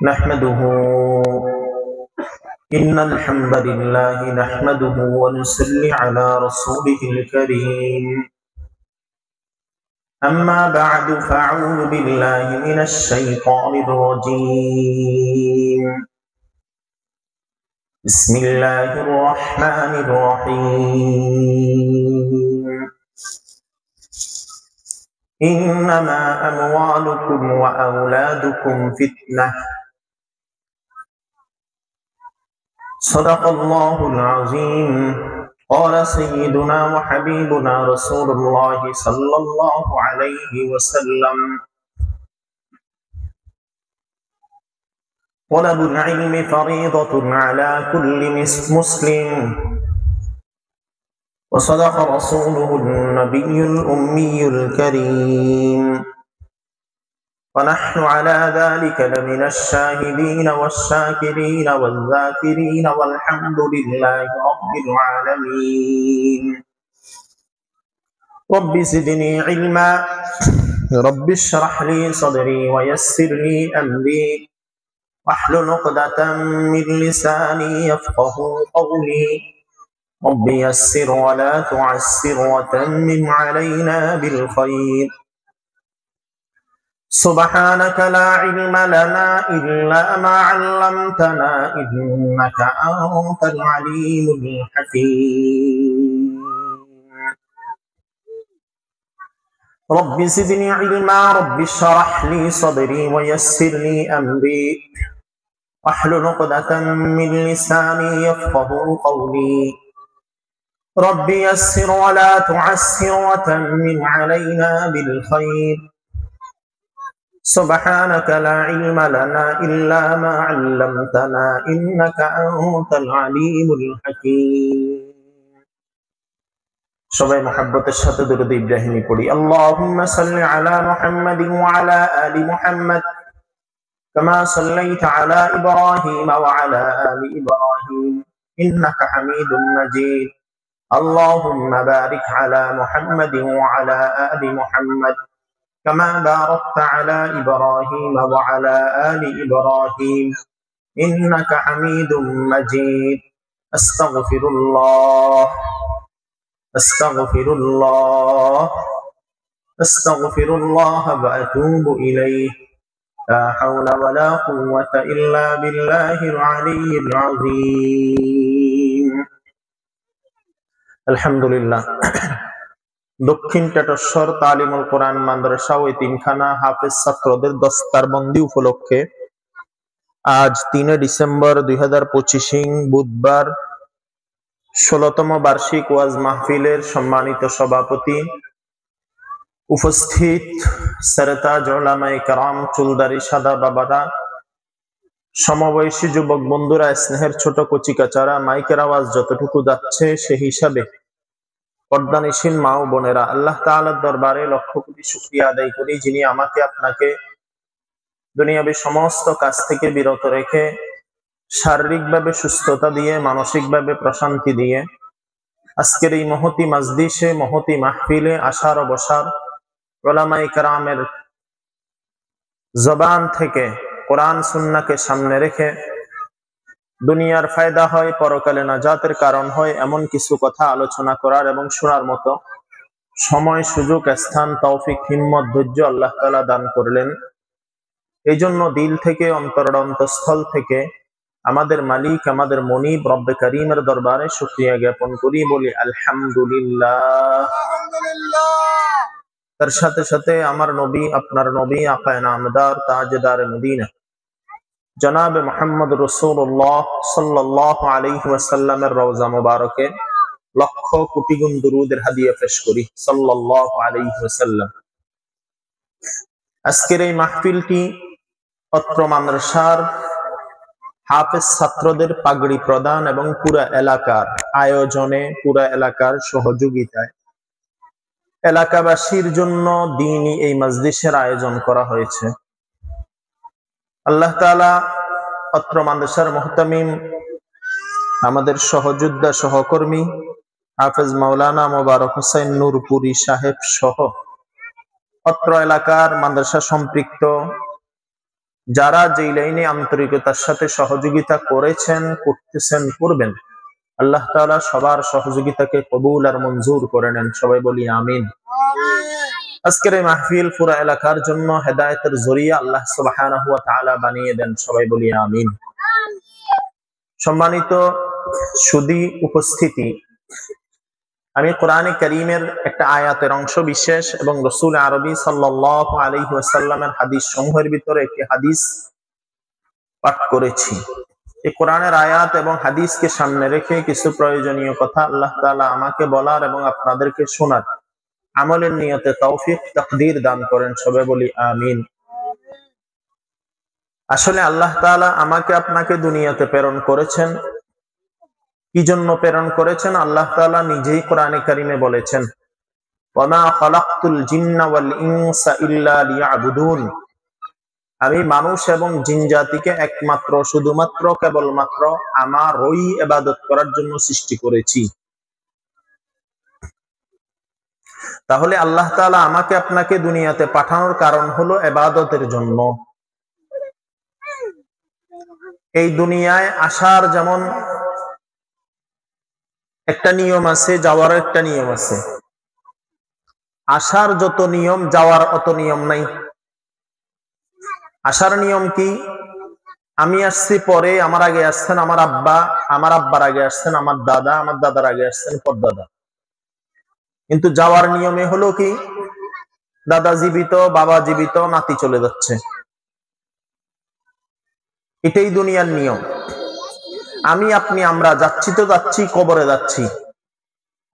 نحمده إن الحمد لله نحمده ونصلي على رسوله الكريم أما بعد فأعوذ بالله من الشيطان الرجيم بسم الله الرحمن الرحيم إنما أموالكم وأولادكم فتنة صدق الله العظيم قال سيدنا وحبيبنا رسول الله صلى الله عليه وسلم طلب العلم فريضة على كل مسلم وصدق رسوله النبي الأمي الكريم ونحن على ذلك لمن الشاهدين والشاكرين والذاكرين والحمد لله رب العالمين رب زدني علما رب اشرح لي صدري ويسر لي أمري واحلل عقدة من لساني يفقه قولي رب يسر ولا تعسر وتمم علينا بالخير سبحانك لا علم لنا إلا ما علمتنا إنك أنت العليم الحكيم رب زدني علما رب اشرح لي صدري ويسر لي أمري واحلل عقدة من لساني يفقه قولي رب يسر ولا تعسر وتمم علينا بالخير سبحانك لا علم لنا إلا ما علمتنا إنك أنت العليم الحكيم সবাই মুহাব্বতের সাথে দরুদ ইব্রাহিমি পড়ি আল্লাহুম্মা সাল্লি আলা মুহাম্মাদিন ওয়া আলা আলি মুহাম্মাদ কামা সাল্লাইতা আলা ইব্রাহিম ওয়া আলা আলি ইব্রাহিম ইন্নাকা হামিদুম মাজিদ আল্লাহুম্মা বারিক আলা মুহাম্মাদিন ওয়া আলা আলি মুহাম্মাদ كما باركت على إبراهيم وعلى آل إبراهيم إنك حميد مجيد أستغفر الله أستغفر الله أستغفر الله وأتوب إليه لا حول ولا قوة إلا بالله العلي العظيم الحمد لله দক্ষিণ টেটশ্বর তালিমুল কোরআন মাদ্রাসা ও এতিমখানা হাফেজ ছাত্রদের দস্তারবন্দি উপলক্ষে আজ 3 ডিসেম্বর 2025 বুধবার 16তম বার্ষিক ওয়াজ মাহফিলের সম্মানিত সভাপতি, উপস্থিত সেরেতাজ উলামায়ে কেরাম, চুলদারি সাদা বাবারা, সমবয়সী যুবক বন্ধুরা, স্নেহের ছোট কচিকাচারা, মাইকের আওয়াজ যতটুকু যাচ্ছে সে হিসাবে পর্দানিশীন মা ও বোনেরা, আল্লাহ তাআলার দরবারে লক্ষ কোটি শুকরিয়া আদায় করি যিনি আমাকে আপনাকে দুনিয়াবী সমস্ত কাজ থেকে বিরত রেখে শারীরিকভাবে সুস্থতা দিয়ে, মানসিকভাবে প্রশান্তি দিয়ে আজকের এই মহতি মাজলিসে, মহতি মাহফিলে আসার ও বসার, উলামায়ে কেরামের জবান থেকে কোরআন সুন্নাহকে সামনে রেখে দুনিয়ার ফায়দা হয়, পরকালে নাজাতের কারণ হয় এমন কিছু কথা আলোচনা করার এবং শোনার মতো সময়, সুযোগ, স্থান, তৌফিক, হিম্মত, ধৈর্য আল্লাহ তাআলা দান করলেন। এই জন্য দিল থেকে, অন্তরের অন্তঃস্থল থেকে আমাদের মালিক, আমাদের মনিব রব্বে কারীমের দরবারে শুকরিয়া জ্ঞাপন করি, বলি আলহামদুলিল্লাহ। তার সাথে সাথে আমার নবী, আপনার নবী, আকায়ে নামদার, তাজদার মদিনা জনাব মুহাম্মদ রাসূলুল্লাহ সাল্লাল্লাহু আলাইহি ওয়াসাল্লামের রওজা মুবারকে লক্ষ কোটি গুণ দুরুদের হাদিয়া পেশ করি সাল্লাল্লাহু আলাইহি ওয়াসাল্লাম। আজকের এই মাহফিলটি অত্র মাদ্রাসার হাফেজ ছাত্রদের পাগড়ি প্রদান এবং পুরা এলাকার আয়োজনে, পুরা এলাকার সহযোগিতায় এলাকাবাসীর জন্য দ্বীনি এই মাজলিসের আয়োজন করা হয়েছে। আল্লাহ তাআলা অত্র মাদ্রাসার মুহতামিম, আমাদের সহযোদ্ধা, সহকর্মী হাফেজ মাওলানা মোবারক হোসেন নূরপুরি সাহেব সহ অত্র এলাকার মাদ্রাসা সম্পৃক্ত যারা যেই লাইনে আন্তরিকতার সাথে সহযোগিতা করেছেন, করতেছেন, করবেন, আল্লাহ তাআলা সবার সহযোগিতাকে কবুল আর মঞ্জুর করে নেন। সবাই বলি আমিন। আজকের এই মাহফিল পুরো এলাকার জন্য হেদায়েতের জরিয়া আল্লাহ সুবহানাহু ওয়া তাআলা বানিয়ে দেন। সবাই বলি আমিন। সম্মানিত সুধী উপস্থিতি, আমি কোরআনে কারীমের একটা আয়াতের অংশ বিশেষ এবং রাসূল আরবি সাল্লাল্লাহু আলাইহি ওয়াসাল্লামের হাদিস সমূহের ভিতরে একটি হাদিস পাঠ করেছি। এই কোরআনের আয়াত এবং হাদিসকে সামনে রেখে কিছু প্রয়োজনীয় কথা আল্লাহ তাআলা আমাকে বলার এবং আপনাদেরকে শোনার আমলের নিয়তে তৌফিক তাকদীর দান করেন। সবাই বলি আমিন। আসলে আল্লাহ তাআলা আমাকে আপনাকে দুনিয়াতে প্রেরণ করেছেন। কি জন্য প্রেরণ করেছেন? আল্লাহ তাআলা নিজেই কোরআনে কারীমে বলেছেন, ওয়ামা খালাকতুল জিন্না ওয়াল ইনসা ইল্লা লিয়াবুদুন। আমি মানুষ এবং জিন জাতিকে একমাত্র শুধুমাত্র কেবলমাত্র আমারই ইবাদত করার জন্য সৃষ্টি করেছি। তাহলে আল্লাহ তাআলা আমাকে আপনাকে দুনিয়াতে পাঠানোর কারণ হলো ইবাদতের জন্য। এই দুনিয়ায় আসার যেমন একটা নিয়ম আছে, যাওয়ার একটা নিয়ম আছে। আসার যত নিয়ম, যাওয়ার অত নিয়ম নাই। আসার নিয়ম কি? আমি আসছি পরে, আমার আগে আসছেন আমার আব্বা, আমার আব্বার আগে আসছেন আমার দাদা, আমার দাদার আগে আসছেন পরদাদা। কিন্তু যাওয়ার নিয়মে হলো কি? দাদা জীবিত, বাবা জীবিত, নাতি চলে যাচ্ছে। এটাই দুনিয়ার নিয়ম। আমি আপনি আমরা যাচ্ছি তো যাচ্ছি, কবরে যাচ্ছি।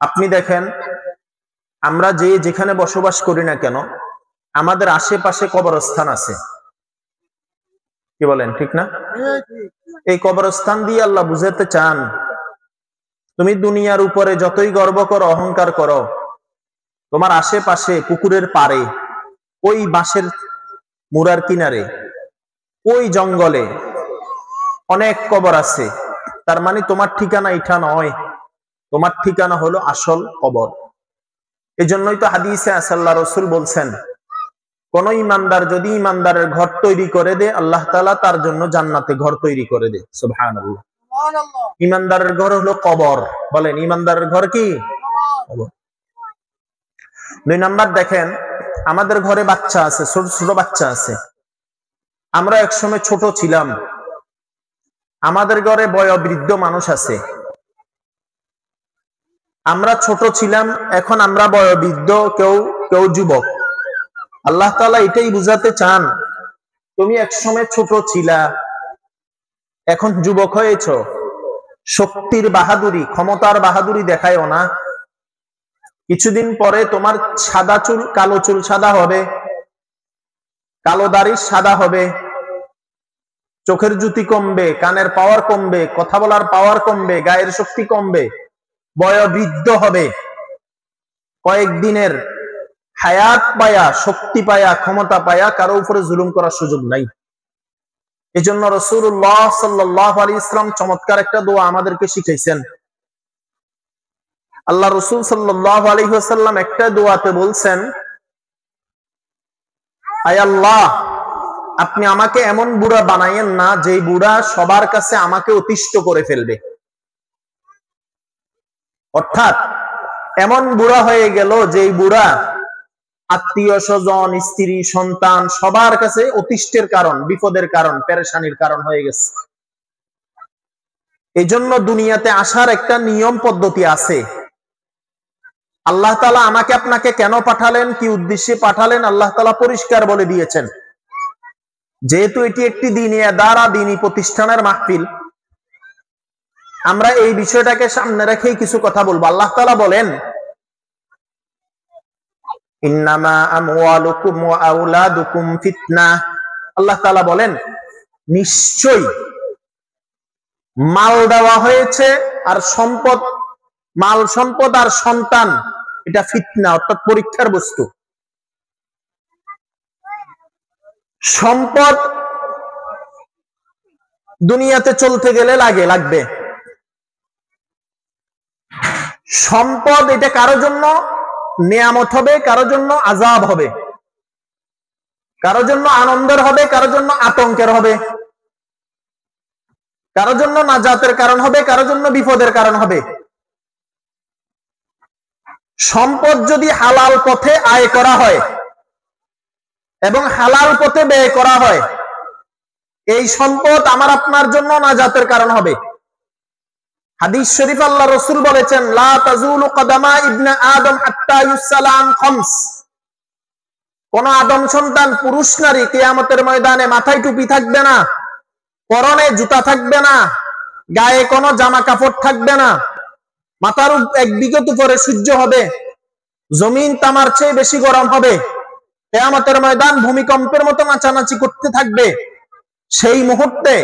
আপনি দেখেন, আমরা যে যেখানে বসবাস করি না কেন, আমাদের আশেপাশে কবরস্থান আছে। কি বলেন, ঠিক না? এই কবরস্থান দিয়ে আল্লাহ বুঝাতে চান, তুমি দুনিয়ার উপরে যতই গর্ব করো, অহংকার করো, তোমার আশেপাশে পুকুরের পাড়ে, ওই বাঁশের মুড়ার কিনারে, ওই জঙ্গলে অনেক কবর আছে। তার মানে তোমার ঠিকানা এটা নয়, তোমার ঠিকানা হলো আসল কবর। এই জন্যই তো হাদিসে আছে, আল্লাহ রাসূল বলছেন, কোন ইমানদার যদি ইমানদারের ঘর তৈরি করে দে, আল্লাহ তাআলা তার জন্য জান্নাতে ঘর তৈরি করে দে। সুবহানাল্লাহ। ইমানদারের ঘর হলো কবর। বলেন, ইমানদারের ঘর কি? কবর। 2 নাম্বার, দেখেন আমাদের ঘরে বাচ্চা আছে, ছোট ছোট বাচ্চা আছে। আমরা একসময় ছোট ছিলাম, আমাদের ঘরে বয়োবৃদ্ধ মানুষ আছে। আমরা ছোট ছিলাম, এখন আমরা বয়োবৃদ্ধ, কেউ কেউ যুবক। আল্লাহ তাআলা এটাই বুঝাতে চান, তুমি একসময় ছোট ছিলা, এখন যুবক হয়েছ। শক্তির বাহাদুরি, ক্ষমতার বাহাদুরি দেখায়ও না। কিছুদিন পরে তোমার সাদা চুল কালো চুল সাদা হবে, কালো দাড়ি সাদা হবে, চোখের জ্যোতি কমবে, কানের পাওয়ার কমবে, কথা বলার পাওয়ার কমবে, গায়ের শক্তি কমবে, বয়োবৃদ্ধ হবে। কয়েকদিনের হায়াত পায়া, শক্তি পায়া, ক্ষমতা পায়া কারো উপরে জুলুম করার সুযোগ নাই। এজন্য রাসূলুল্লাহ সাল্লাল্লাহু আলাইহি ওয়াসাল্লাম চমৎকার একটা দোয়া আমাদেরকে শিখাইছেন। আল্লাহ রাসূল সাল্লাল্লাহু আলাইহি ওয়াসাল্লাম একটা দোয়াতে বলছেন, আয় আল্লাহ, আপনি আমাকে এমন বুড়া বানাইয়েন না যেই বুড়া সবার কাছে আমাকে অতিষ্ঠ করে ফেলবে। অর্থাৎ এমন বুড়া হয়ে গেল যেই বুড়া আত্মীয় স্বজন, স্ত্রী, সন্তান সবার কাছে অতিষ্ঠের কারণ, বিপদের কারণ, পেরেশানির কারণ হয়ে গেছে। এই জন্য দুনিয়াতে আসার একটা নিয়ম পদ্ধতি আছে। আল্লাহ তাআলা আমাকে আপনাকে কেন পাঠালেন, কি উদ্দেশ্যে পাঠালেন, আল্লাহ তাআলা পরিষ্কার বলে দিয়েছেন। যেহেতু এটি একটি দ্বীনি আদারা, দ্বীনি প্রতিষ্ঠানের মাহফিল, আমরা এই বিষয়টাকে সামনে রেখেই কিছু কথা বলবো। আল্লাহ তাআলা বলেন, ইন্নামা আমওয়ালুকুম ওয়া আওলাদুকুম ফিতনাহ। আল্লাহ তাআলা বলেন, নিশ্চয়ই মাল দেওয়া হয়েছে আর সম্পদ, মাল সম্পদ আর সন্তান, এটা ফিতনা, অর্থাৎ পরীক্ষার বস্তু। সম্পদ দুনিয়াতে চলতে গেলে লাগবে। সম্পদ এটা কারো জন্য নেয়ামত হবে, কারো জন্য আযাব হবে। কারো জন্য আনন্দের হবে, কারো জন্য আতঙ্কের হবে, কারো জন্য নাজাতের কারণ হবে, কারো জন্য বিপদের কারণ হবে। সম্পদ যদি হালাল পথে আয় করা হয় এবং হালাল পথে ব্যয় করা হয়, এই সম্পদ আমার আপনার জন্য নাজাতের কারণ হবে। হাদিস শরীফ আল্লাহ রাসূল বলেছেন, লা তাজুলু কদামা ইবনে আদম হাত্তা ইউসালা আন খামস। কোন আদম সন্তান পুরুষ নারী কিয়ামতের ময়দানে মাথায় টুপি থাকবে না, পরনে জুতা থাকবে না, গায়ে কোনো জামা কাপড় থাকবে না, মাথার এক বিগত উপরে সূর্য হবে, জমিন তামার চেয়ে বেশি গরম হবে, কিয়ামতের ময়দান ভূমিকম্পের মতো নাচানাচি করতে থাকবে। সেই মুহূর্তে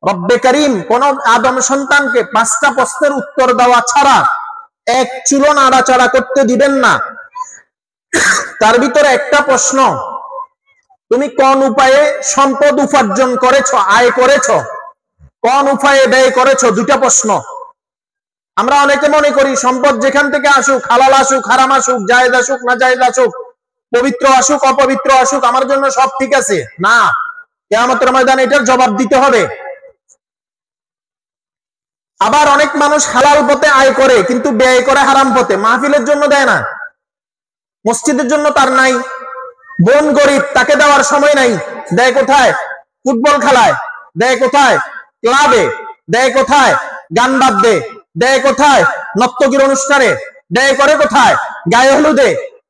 রব্বে করিম কোন আদম সন্তানকে 5টা প্রশ্নের উত্তর দেওয়া ছাড়া এক চুলো নাড়াচাড়া করতে দিবেন না। তার ভিতরে একটা প্রশ্ন, তুমি কোন উপায়ে সম্পদ উপার্জন করেছো, আয় করেছো, কোন উপায়ে ব্যয় করেছো? 2টা প্রশ্ন। আমরা অনেকে মনে করি সম্পদ যেখান থেকে আসুক, হালাল আসুক, হারাম আসুক, জায়েজ আসুক, না জায়েজ আসুক, পবিত্র আসুক, অপবিত্র আসুক, আমার জন্য সব ঠিক আছে। না, কিয়ামতের ময়দানে এটার জবাব দিতে হবে। আবার অনেক মানুষ হালাল পথে আয় করে কিন্তু ব্যয় করে হারাম পথে। মাহফিলের জন্য দেয় না, মসজিদের জন্য তার নাই, বোন গরিব তাকে দেওয়ার সময় নাই, দেয় কোথায়? ফুটবল খেলায়, দেয় কোথায়? ক্লাবে, দেয় কোথায়? গান বাদ্যে, দেয় কোথায়? নর্তকীর অনুষ্ঠানে, দেয় করে কোথায়? গায়ে হলুদে,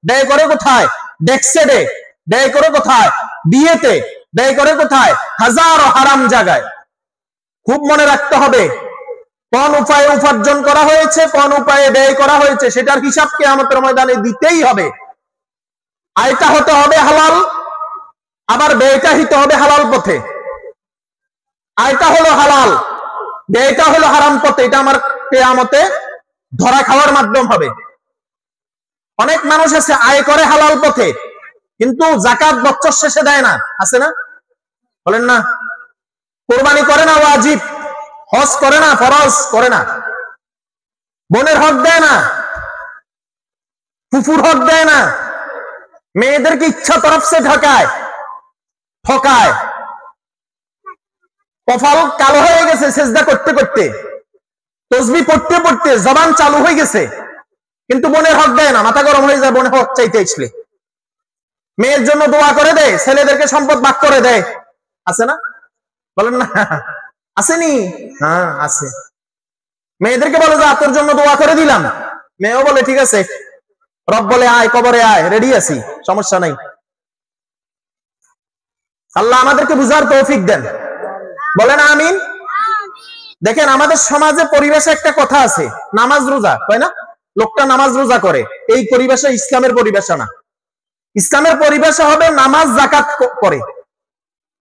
দেয় করে কোথায়? ডেক্সেডে, দেয় করে কোথায়? বিয়েতে, দেয় করে কোথায়? হাজারো হারাম জায়গায়। খুব মনে রাখতে হবে কোন উপায়ে উপার্জন করা হয়েছে, কোন উপায়ে ব্যয় করা হয়েছে, সেটার হিসাব কিয়ামতের ময়দানে দিতেই হবে। আয়টা হতে হবে হালাল, আবার ব্যয়টা হতে হবে হালাল পথে। আয়টা হলো হালাল, ব্যয়টা হলো হারাম পথে, এটা আমার কিয়ামতে ধরা খাওয়ার মাধ্যম হবে। অনেক মানুষ আছে আয় করে হালাল পথে কিন্তু যাকাত বছর শেষে দেয় না, আছে না? বলেন না? কোরবানি করে না ওয়াজিব, হজ করে না, ফরজ করে না, বোনের হক দেয় না, ফুফুর হক দেয় না, মেয়েদেরকে ইচ্ছা তরফ সে ঠকায়, কপাল কালো হয়ে গেছে সেজদা করতে করতে, তসবিহ পড়তে পড়তে জবান চালু হয়ে গেছে, কিন্তু বোনের হক দেয় না, মাথা গরম হয়ে যায় বোনের হক চাইতে আসলে। মেয়ের জন্য দোয়া করে দেয়, ছেলেদেরকে সম্পদ ভাগ করে দেয়, আছে না? বলেন না? আসেনি? হ্যাঁ আছে। মেয়েদেরকে বলে যে তোর জন্য দোয়া করে দিলাম, মেয়েও বলে ঠিক আছে, রব বলে আয়, কবরে আয়, রেডি আছি, সমস্যা নাই। আল্লাহ আমাদেরকে বুঝার তৌফিক দেন, বলেন আমিন। দেখেন আমাদের সমাজে পরিবেশে একটা কথা আছে, নামাজ রোজা, তাই না? লোকটা নামাজ রোজা করে, এই পরিবেশে ইসলামের পরিবেশে না। ইসলামের পরিবেশে হবে নামাজ যাকাত করে।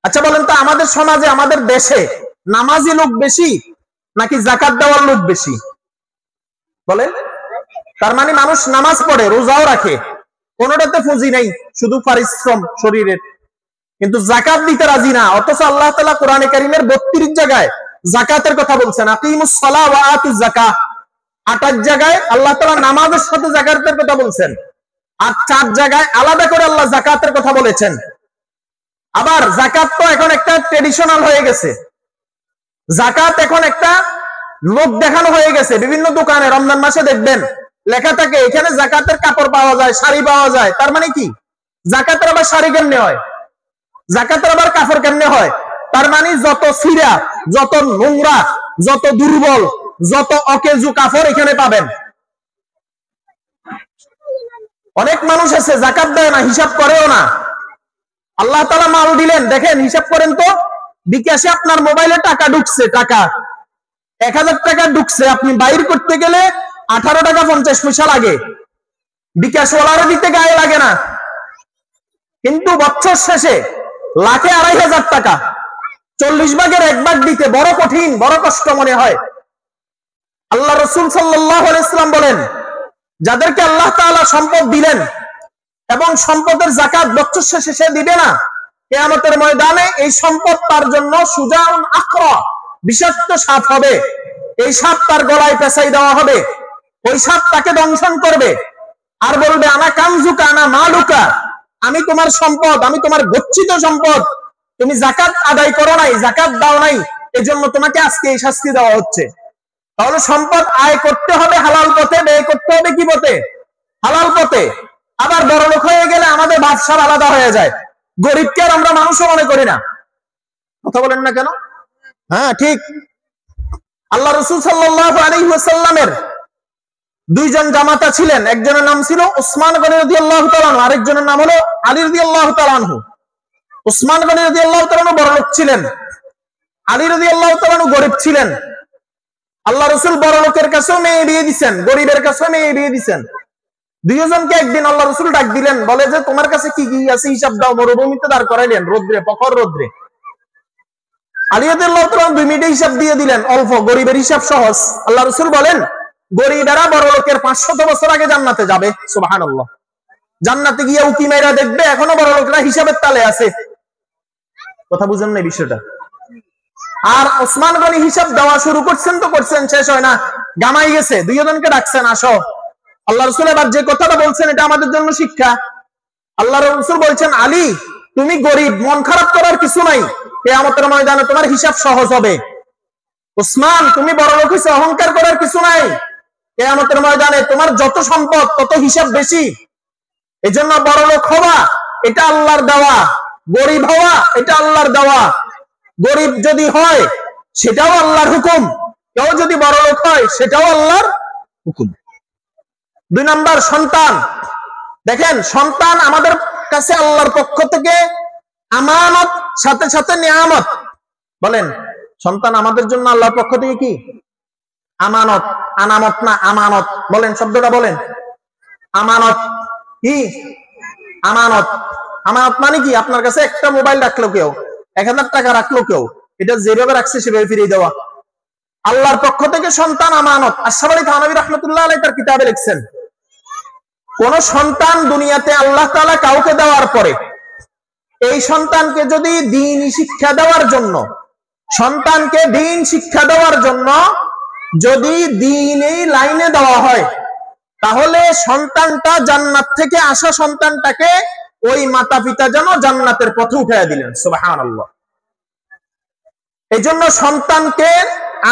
আচ্ছা বলেন তো, আমাদের সমাজে, আমাদের দেশে নামাজি লোক বেশি নাকি যাকাত দেওয়ার লোক বেশি? বলেন। তার মানে মানুষ নামাজ পড়ে, রোজাও রাখে, কোনোটাতে পুঁজি নেই, শুধু পরিশ্রম শরীরের, কিন্তু যাকাত দিতে রাজি না। অথচ আল্লাহ তাআলা কোরআনে কারীমের 32 জায়গায় যাকাতের কথা বলছেন, আকিমুস সালাহ ওয়া আতুজ যাকাহ। 28 জায়গায় আল্লাহ তাআলা নামাজের সাথে যাকাতের কথা বলছেন, আর 4 জায়গায় আলাদা করে আল্লাহ যাকাতের কথা বলেছেন। আবার যাকাত তো এখন একটা ট্রেডিশনাল হয়ে গেছে, যাকাত এখন একটা লোক দেখানো হয়ে গেছে। বিভিন্ন দোকানে রমজান মাসে দেখবেন লেখা থাকে এখানে যাকাতের কাপড় পাওয়া যায়, শাড়ি পাওয়া যায়। তার মানে কি? যাকাতের আবার শাড়ি কেমনে হয়, যাকাতের আবার কাপড় কেমনে হয়? তার মানে যত ছিঁড়া, যত নোংরা, যত দুর্বল, যত অকেজু কাপড় এখানে পাবেন। অনেক মানুষ আছে যাকাত দেয় না, হিসাব করেও না। আল্লাহ তাআলা মাল দিলেন, দেখেন হিসাব করেন তো, বিকাশে আপনার মোবাইলে টাকা ঢুকছে, টাকা 1000 টাকা ঢুকছে, আপনি বাইর করতে গেলে 18 টাকা 50 পয়সা লাগে, বিকাশ ওয়ালারে দিতে গায়ে লাগে না। কিন্তু বছর শেষে লাখে 2500 টাকা, 40 ভাগের 1 ভাগ দিতে বড় কঠিন, বড় কষ্ট মনে হয়। আল্লাহ রাসূল সাল্লাল্লাহু আলাইহি ওয়াসাল্লাম বলেন, যাদেরকে আল্লাহ তাআলা সম্পদ দিলেন এবং সম্পদের যাকাত বছর শেষে সে দিবে না, কিয়ামতের ময়দানে এই সম্পদ তার জন্য সুজাউন আকরা, বিষাক্ত সাপ হবে। এই সাপ তার গলায় পেঁচাই দেওয়া হবে, ওই সাপ তাকে দংশন করবে আর বলবে আনা কানজুকা আনা মালুকা, আমি তোমার সম্পদ, আমি তোমার গচ্ছিত সম্পদ, তুমি যাকাত আদায় করো নাই, যাকাত দাও নাই, এজন্য তোমাকে আজকে এই শাস্তি দেওয়া হচ্ছে। তাহলে সম্পদ আয় করতে হবে হালাল পথে, ব্যয় করতে হবে কি পথে? হালাল পথে। আবার বড়লোক হয়ে গেলে আমাদের ভাবসাব আলাদা হয়ে যায়, গরিবকে আর আমরা মানুষও মনে করি না। কথা বলেন না কেন? হ্যাঁ ঠিক। আল্লাহ রাসূল সাল্লাল্লাহু আলাইহি ওয়াসাল্লামের দুইজন জামাতা ছিলেন, একজনের নাম ছিল উসমান গনি রাদিয়াল্লাহু তাআলা আনহু, আরেকজনের নাম হলো আলী রাদিয়াল্লাহু তাআলা আনহু। উসমান গনি রাদিয়াল্লাহু তাআলা আনহু বড়লোক ছিলেন, আলী রাদিয়াল্লাহু তাআলা আনহু গরিব ছিলেন। আল্লাহ রাসূল বড়লোকের কাছেও মেয়ে বিয়ে দিবেন, গরিবের কাছেও মেয়ে বিয়ে দিবেন। দুইজনকে একদিন আল্লাহ রাসূল ডাক দিলেন, বলে যে তোমার কাছে কি কি আছে হিসাব দাও। মরুভূমিতে দাঁড় করাইলেন, রোদ্রে, প্রখর রোদ্রে। আলী রাদিয়াল্লাহু তাআলা 2 মিনিটে হিসাব দিয়ে দিলেন, অল্প, গরিবের হিসাব সহজ। আল্লাহ রাসূল বলেন, গরিবেরা বড়লোকের 500 বছর আগে জান্নাতে যাবে। সুবহানাল্লাহ। জান্নাতে গিয়ে উকি মেরা দেখবে এখনো বড়লোকরা হিসাবের তালে আছে। কথা বুঝেন না বিষয়টা? আর ওসমান গনি হিসাব দেওয়া শুরু করছেন তো করছেন, শেষ হয় না, গামাই গেছে। দুইজনকে ডাকছেন, আসো। আল্লাহ রাসূল এবার যে কথাটা বলছেন এটা আমাদের জন্য শিক্ষা। আল্লাহ রাসূল বলছেন, আলী তুমি গরিব, মন খারাপ করার কিছু নাই, কিয়ামতের ময়দানে তোমার হিসাব সহজ হবে। ওসমান তুমি বড়লোক হইছো, অহংকার করার কিছু নাই, কিয়ামতের ময়দানে তোমার যত সম্পদ তত হিসাব বেশি। এজন্য বড়লোক হওয়া এটা আল্লাহর দেওয়া, গরিব হওয়া এটা আল্লাহর দেওয়া। গরিব যদি হয় সেটাও আল্লাহর হুকুম, কেউ যদি বড়লোক হয় সেটাও আল্লাহর হুকুম। 2 নাম্বার, সন্তান। দেখেন, সন্তান আমাদের কাছে আল্লাহর পক্ষ থেকে আমানত, সাথে সাথে নিয়ামত। বলেন, সন্তান আমাদের জন্য আল্লাহর পক্ষ থেকে কি? আমানত। আনামত না, আমানত। বলেন, শব্দটা বলেন। আমানত কি? আমানত। আমানত মানে কি? আপনার কাছে একটা মোবাইল রাখলো কেউ, 1000 টাকা রাখলো কেউ, এটা যেভাবে রাখছে সেভাবে ফিরিয়ে দেওয়া। আল্লাহর পক্ষ থেকে সন্তান আমানত। আশরাফ আলী থানভী রাহমাতুল্লাহ আলাইহি তার কিতাবে লিখছেন, কোন সন্তান দুনিয়াতে আল্লাহ তাআলা কাউকে দেওয়ার পরে এই সন্তানকে যদি দ্বীন শিক্ষা দেওয়ার জন্য, সন্তানকে দ্বীন শিক্ষা দেওয়ার জন্য যদি দ্বীনের লাইনে দেওয়া হয়, তাহলে সন্তানটা জান্নাত থেকে আসা সন্তানটাকে ওই মাতা পিতা যেন জান্নাতের পথে উঠাইয়া দিলেন। সুবহানাল্লাহ। এই জন্য সন্তানকে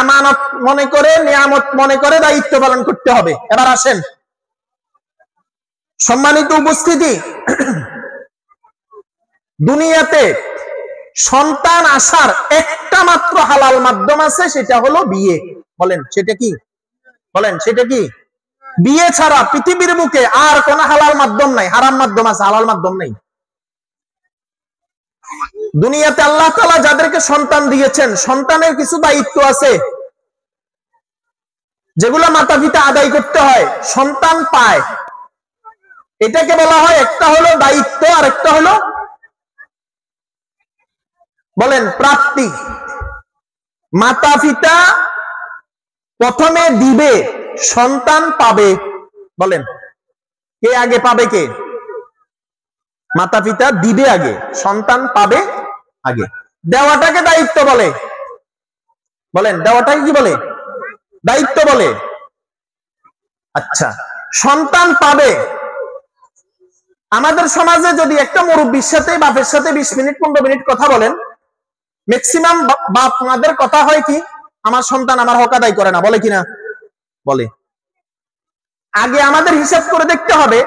আমানত মনে করে, নিয়ামত মনে করে দায়িত্ব পালন করতে হবে। এবার আসেন, সম্মানিত উপস্থিতি, দুনিয়াতে সন্তান আসার একটা মাত্র হালাল মাধ্যম আছে, সেটা হলো বিয়ে। বলেন সেটা কি? বলেন সেটা কি? বিয়ে ছাড়া পৃথিবীর বুকে আর কোন হালাল মাধ্যম নাই। হারাম মাধ্যম আছে, হালাল মাধ্যম নাই। দুনিয়াতে আল্লাহ তাআলা যাদেরকে সন্তান দিয়েছেন, সন্তানের কিছু দায়িত্ব আছে যেগুলো মাতা পিতা আদায় করতে হয়, সন্তান পায়। এটাকে বলা হয়, একটা হলো দায়িত্ব আর একটা হলো বলেন প্রাপ্তি। মাতা পিতা প্রথমে দিবে, সন্তান পাবে। বলেন কে আগে পাবে? কে? মাতা পিতা দিবে আগে, সন্তান পাবে আগে। দেওয়াটাকে দায়িত্ব বলে। বলেন দেওয়াটাকে কি বলে? দায়িত্ব বলে। আচ্ছা, সন্তান পাবে। আমাদের সমাজে যদি একটা মুরব্বির সাথে, বাপের সাথে 20 মিনিট 15 মিনিট কথা বলেন, ম্যাক্সিমাম বাপ মাদের কথা হয় কি, আমার সন্তান আমার হক আদায় করে না। বলে কিনা? বলে। আগে আমাদের হিসাব করে দেখতে হবে,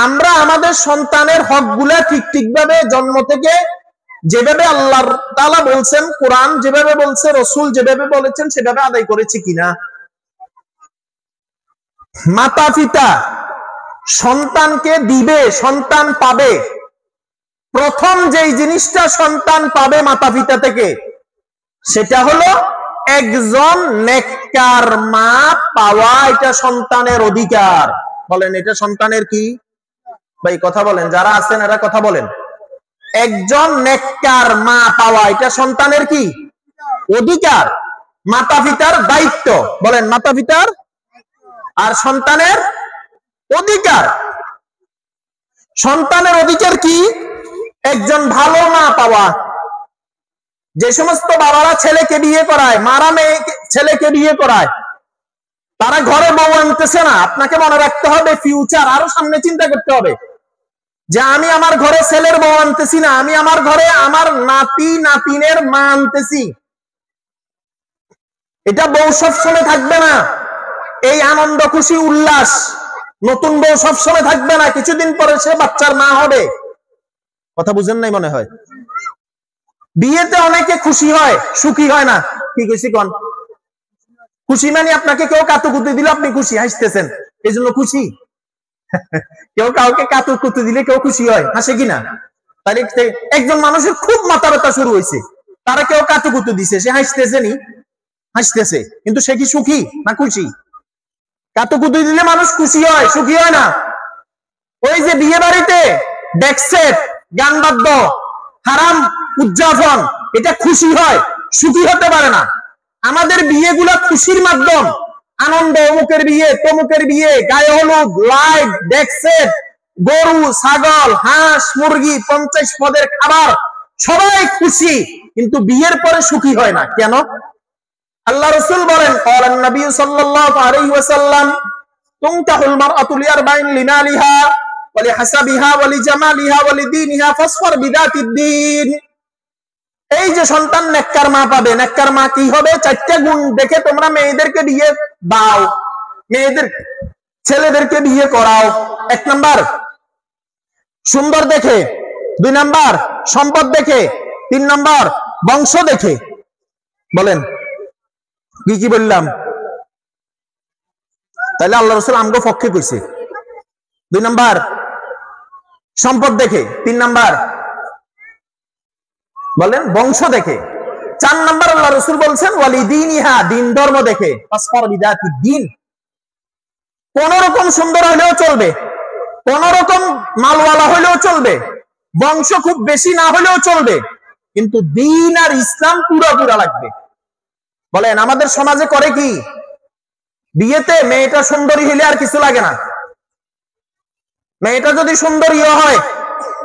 আমরা আমাদের সন্তানের হকগুলা ঠিকভাবে জন্ম থেকে যেভাবে আল্লাহ তাআলা বলছেন, কোরআন যেভাবে বলছে, রাসূল যেভাবে বলেছেন সেভাবে আদায় করেছি কিনা। মাতা পিতা সন্তানকে দিবে, সন্তান পাবে। প্রথম যেই জিনিসটা সন্তান পাবে মাতা পিতা থেকে, সেটা হলো একজন নেককার মা পাওয়া। এটা সন্তানের অধিকার। বলেন এটা সন্তানের কি? ভাই কথা বলেন, যারা আছেন এরা কথা বলেন। একজন নেককার মা পাওয়া এটা সন্তানের কি? অধিকার। মাতা পিতার দায়িত্ব। বলেন মাতা পিতার আর সন্তানের অধিকার। সন্তানের অধিকার কি? একজন ভালো মা পাওয়া। যে সমস্ত বাবারা ছেলেকে বিয়ে করায়, মারা মেয়ে ছেলেকে বিয়ে করায়, তারা ঘরে বউ আনতেছে না। আপনাকে মনে রাখতে হবে, ফিউচার আরো সামনে চিন্তা করতে হবে। যে আমি আমার ঘরে ছেলের বউ আনতেছি না, আমি আমার ঘরে আমার নাতি নাতিনের মা আনতেছি। এটা বউ সবসময় থাকবে না, এই আনন্দ খুশি উল্লাস নতুন বউ সবসময় থাকবে না, কিছুদিন পরে সে বাচ্চার মা হবে। কথা বুঝেন নাই মনে হয়? বিয়েতে অনেকে খুশি হয়, সুখী হয় না। কি খুশি কোন? খুশি মানে আপনাকে কেউ কাতুকুতু দিলে আপনি খুশি, হাসতেছেন, এই জন্য খুশি। কেউ কাউকে কাতুকুতু দিলে কেউ খুশি হয়, হাসে কিনা? তাহলে একজন মানুষের খুব মাথা ব্যথা শুরু হয়েছে, তারা কেউ কাতুকুতু দিছে, সে হাসতেছে নি, হাসতেছে, কিন্তু সে কি সুখী না খুশি? কাতুকুতু দিলে মানুষ খুশি হয়, সুখী হয় না। ওই যে বিয়ে বাড়িতে ডেকসেট, গান বাদ্য, হারাম উদযাপন, এটা খুশি হয়, সুখী হতে পারে না। আমাদের বিয়েগুলো খুশির মাধ্যম, আনন্দ, অমুকের বিয়ে তমুকের বিয়ে, গায়ে হলুদ, লাইট, ডেকসেট, গরু ছাগল হাঁস মুরগি, 50 পদের খাবার, সবাই খুশি, কিন্তু বিয়ের পরে সুখী হয় না। কেন? আল্লাহ রাসূল বলেন, ক্বালান নবী সাল্লাল্লাহু আলাইহি ওয়াসাল্লাম, তুনকাহুল মারআতু লিআরবাইন লিমালিহা ওয়া লিহাসাবিহা ওয়া লিজামালিহা ওয়া লিদীনিহা ফাসফার বিদাতিদ দ্বীন। এই যে সন্তান নেককার মা পাবে, নেককার মা কি হবে? 4টা গুণ দেখে তোমরা মেয়েদেরকে বিয়ে দাও, মেয়েদের ছেলেদেরকে বিয়ে করাও। 1 নাম্বার সুন্দর দেখে, 2 নাম্বার সম্পদ দেখে, 3 নাম্বার বংশ দেখে। বলেন কি কি বললাম? তাহলে আল্লাহ রাসূল আমগো পক্ষে কইছে। 2 নাম্বার সম্পদ দেখে, 3 নাম্বার বলেন বংশ দেখে, 4 নাম্বার আল্লাহ রাসূল বলছেন ওয়ালিদিনিহা, দিন ধর্ম দেখে, ফাসফার বিদাতি দিন। কোন রকম সুন্দর হলেও চলবে, কোন রকম মালওয়ালা হলেও চলবে, বংশ খুব বেশি না হলেও চলবে, কিন্তু দিন আর ইসলাম পুরা লাগবে। বলেন আমাদের সমাজে করে কি? বিয়েতে মেয়েটা সুন্দরী হলে আর কিছু লাগে না। মেয়েটা যদি সুন্দরীও হয়,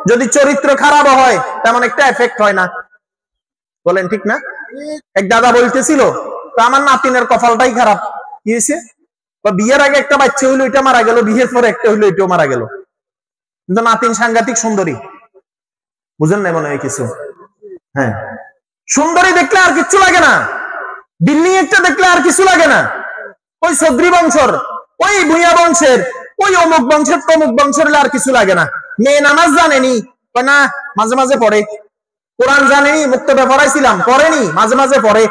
যদি চরিত্র খারাপ হয়, তেমন একটা এফেক্ট হয় না। বলেন ঠিক না? এক দাদা বলতেছিল, তো আমার নাতিনের কপালটাই খারাপ। কি হয়েছে? বিয়ের আগে একটা বাচ্চা হইলো, এটা মারা গেল, বিয়ের পরে একটা হইলো, এটাও মারা গেল, কিন্তু নাতিন সাংঘাতিক সুন্দরী। বুঝেন না মনে হয় কিছু? হ্যাঁ, সুন্দরী দেখলে আর কিছু লাগে না, বিল্ডিং একটা দেখলে আর কিছু লাগে না। ওই চৌধুরী বংশের, ওই ভূঁইয়া বংশের, ওই অমুক বংশের তমুক বংশের আর কিছু লাগে না। মেয়ে নামাজ জানেনি না, মাঝে মাঝে পড়ে। কোরআন জানেনি, মুক্তবে পড়াইছিলাম, পড়েনি, মাঝে মাঝে পড়ে।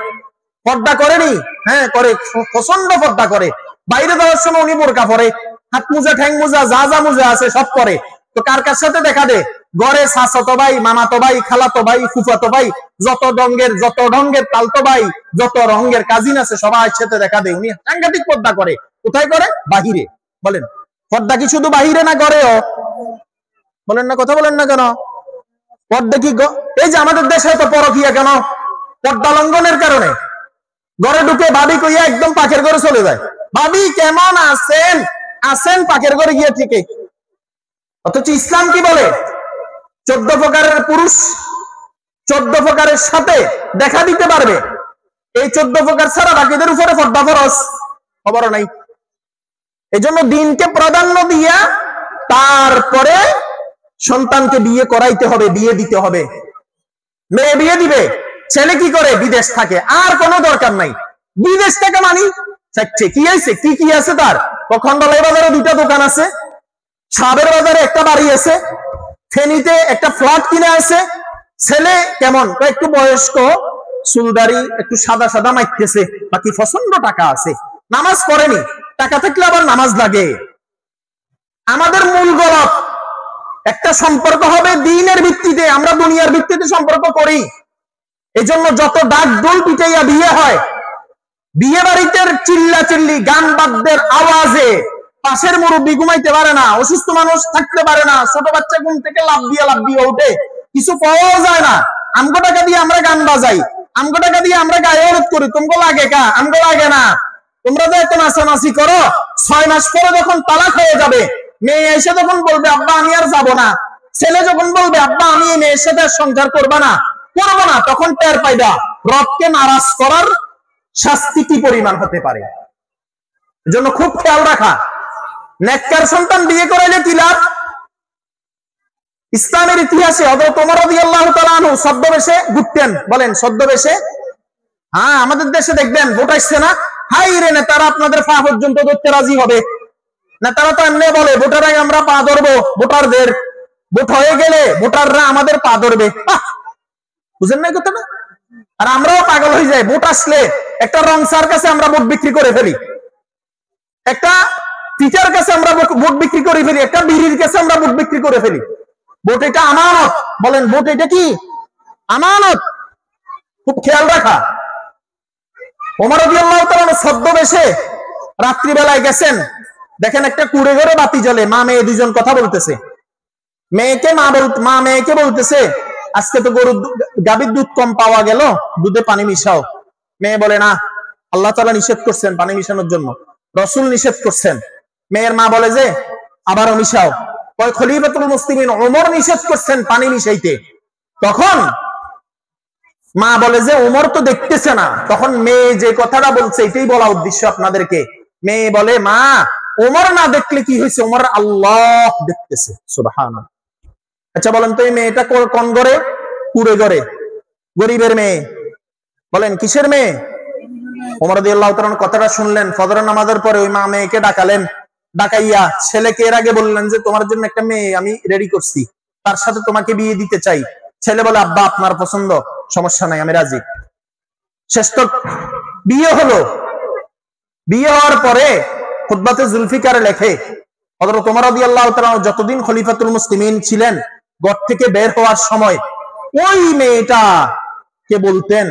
পর্দা করেনি, হ্যাঁ করে, প্রচন্ড পর্দা করে। বাইরে যাওয়ার সময় উনি বোরকা পরে, হাত মোজা ঠ্যাং মোজা যা যা মোজা আছে সব করে। তো কার কার সাথে দেখা দে? ঘরে চাচাতো ভাই, মামাতো ভাই, খালাতো ভাই, ফুফাতো ভাই, যত ঢঙ্গের তালতো ভাই, যত রঙের কাজিন আছে সবার সাথে দেখা দেয়। উনি সাংঘাতিক পর্দা করে। কোথায় করে? বাহিরে। বলেন পর্দা কি শুধু বাহিরে না ঘরেও? বলেন না, কথা বলেন না কেন? পর্দা কি এই যে আমাদের দেশে তো পরকীয়া কেন? পর্দা লঙ্ঘনের কারণে। ঘরে ঢুকে ভাবি কইয়া একদম পাখের ঘরে চলে যায়। ভাবি কেমন আছেন? আছেন পাখের ঘরে গিয়ে ঠিকই। অথচ ইসলাম কি বলে? 14 প্রকারের পুরুষ 14 প্রকারের সাথে দেখা দিতে পারবে, এই 14 প্রকার ছাড়া বাকিদের উপরে পর্দা ফরজ। খবর নাই। এই জন্য দিনকে প্রাধান্য দিয়া তারপরে সন্তানকে বিয়ে করাইতে হবে, বিয়ে দিতে হবে। মেয়ে বিয়ে দিবে, ছেলে কি করে? বিদেশ থাকে, আর কোনো দরকার নাই। বিদেশ থেকে মানি চাচ্ছে কি আছে, কি কি আছে তার? খন্ডালাই বাজারে 2টা দোকান আছে, সাবের বাজারে একটা বাড়ি আছে, ফেনীতে একটা ফ্ল্যাট কিনে আছে। ছেলে কেমন? একটু বয়স্ক, চুলদারি একটু সাদা সাদা মাইতেছে, বাকি প্রচন্ড টাকা আছে, নামাজ পড়েনি। টাকা থাকলে আবার নামাজ লাগে। আমাদের মূল গলপ, একটা সম্পর্ক হবে দ্বীনের ভিত্তিতে, আমরা দুনিয়ার ভিত্তিতে সম্পর্ক করি। এজন্য যত ডাক ডোল পিটাইয়া বিয়ে হয়, বিয়ে বাড়িতে চিল্লা চিল্লি গান বাদ্যের আওয়াজে পাশের মুরব্বী ঘুমাইতে পারে না, অসুস্থ মানুষ থাকতে পারে না, ছোট বাচ্চা ঘুম থেকে লাফ দিয়ে ওঠে, কিছু পাওয়াও যায় না। আমগো টাকা দিয়ে আমরা গান বাজাই, আমগো টাকা দিয়ে আমরা গায়ে হলুদ করি, তোমগো লাগে কা? আমগো লাগে না। তোমরা যে এত নাচানাচি করো, 6 মাস পরে যখন তালাক হয়ে যাবে, মেয়ে এসে যখন বলবে আব্বা আমি আর যাবো না, ছেলে যখন বলবে আব্বা আমি এই মেয়ের সাথে সংসার করবো না, তখন টের পাইবা রবকে নারাজ করার শাস্তি কি পরিমাণ হতে পারে। এজন্য খুব খেয়াল রাখা। নেককার সন্তান বিয়ে করাইলে কি লাভ? ইসলামের ইতিহাসে হযরত ওমর রাদিয়াল্লাহু তাআলা আনহু ছদ্মবেশে ঘুরতেন। বলেন ছদ্মবেশে? হ্যাঁ, আমাদের দেশে দেখবেন ভোট আসছে না, হাই রে নেতারা আপনাদের পা পর্যন্ত ধরতে রাজি হবে। নেতারা তো এমনি বলে ভোটার আগে আমরা পা ধরবো ভোটারদের, ভোট হয়ে গেলে ভোটাররা আমাদের পা ধরবে। বুঝেন না কথাটা? আর আমরাও পাগল হয়ে যাই, ভোট আসলে একটা রংসার কাছে আমরা ভোট বিক্রি করে ফেলি, একটা টিচার কাছে আমরা ভোট বিক্রি করে ফেলি, একটা বিড়ির কাছে আমরা ভোট বিক্রি করে ফেলি। ভোট এটা আমানত। বলেন ভোট এটা কি? আমানত। খুব খেয়াল রাখা। ওমর রাদিয়াল্লাহু তাআলা ছদ্মবেশে রাত্রিবেলায় গেছেন, দেখেন একটা কুড়ে ঘরে বাতি জ্বলে, মা মেয়ে দুজন কথা বলতেছে। মা মেয়েকে বলতেছে আজকে তো গাভীর দুধ কম পাওয়া গেল, দুধে পানি মিশাও। মেয়ে বলে না, আল্লাহ তাআলা নিষেধ করছেন পানি মিশানোর জন্য, রাসূল নিষেধ করছেন। মেয়ের মা বলে যে আবারও মিশাও। কয় খলিফাতুল মুসলিমিন ওমর নিষেধ করছেন পানি মিশাইতে। তখন মা বলে যে ওমর তো দেখতেছে না। তখন মেয়ে যে কথাটা বলছে এটাই বলা উদ্দেশ্য আপনাদেরকে। মেয়ে বলে মা, ওমর না দেখলে কি হয়েছে, ওমর আল্লাহ দেখতেছে। সুবহানাল্লাহ। আচ্ছা বলেন তো এই মেয়েটা কোন ঘরে? কুড়ে ঘরে, গরিবের মেয়ে। বলেন কিসের মেয়ে? ওমর রাদিয়াল্লাহু তাআলা কথাটা শুনলেন, ফজরের নামাজের পরে ওই মা মেয়েকে ডাকালেন। ডাকাইয়া ছেলেকে এর আগে বললেন যে তোমার জন্য একটা মেয়ে আমি রেডি করছি, তার সাথে তোমাকে বিয়ে দিতে চাই। ছেলে বলে আব্বা আপনার পছন্দ, সমস্যা নাই, আমি রাজি। শেষ তো বিয়ে হলো। বিয়ে হওয়ার পরে খুতবাতে জুলফিকারে লেখে হযরত ওমর রাদিয়াল্লাহু তাআলা যতদিন খলিফাতুল মুসলিমিন ছিলেন, ঘর থেকে বের হওয়ার সময় ওই মেয়েটা কে বলতেন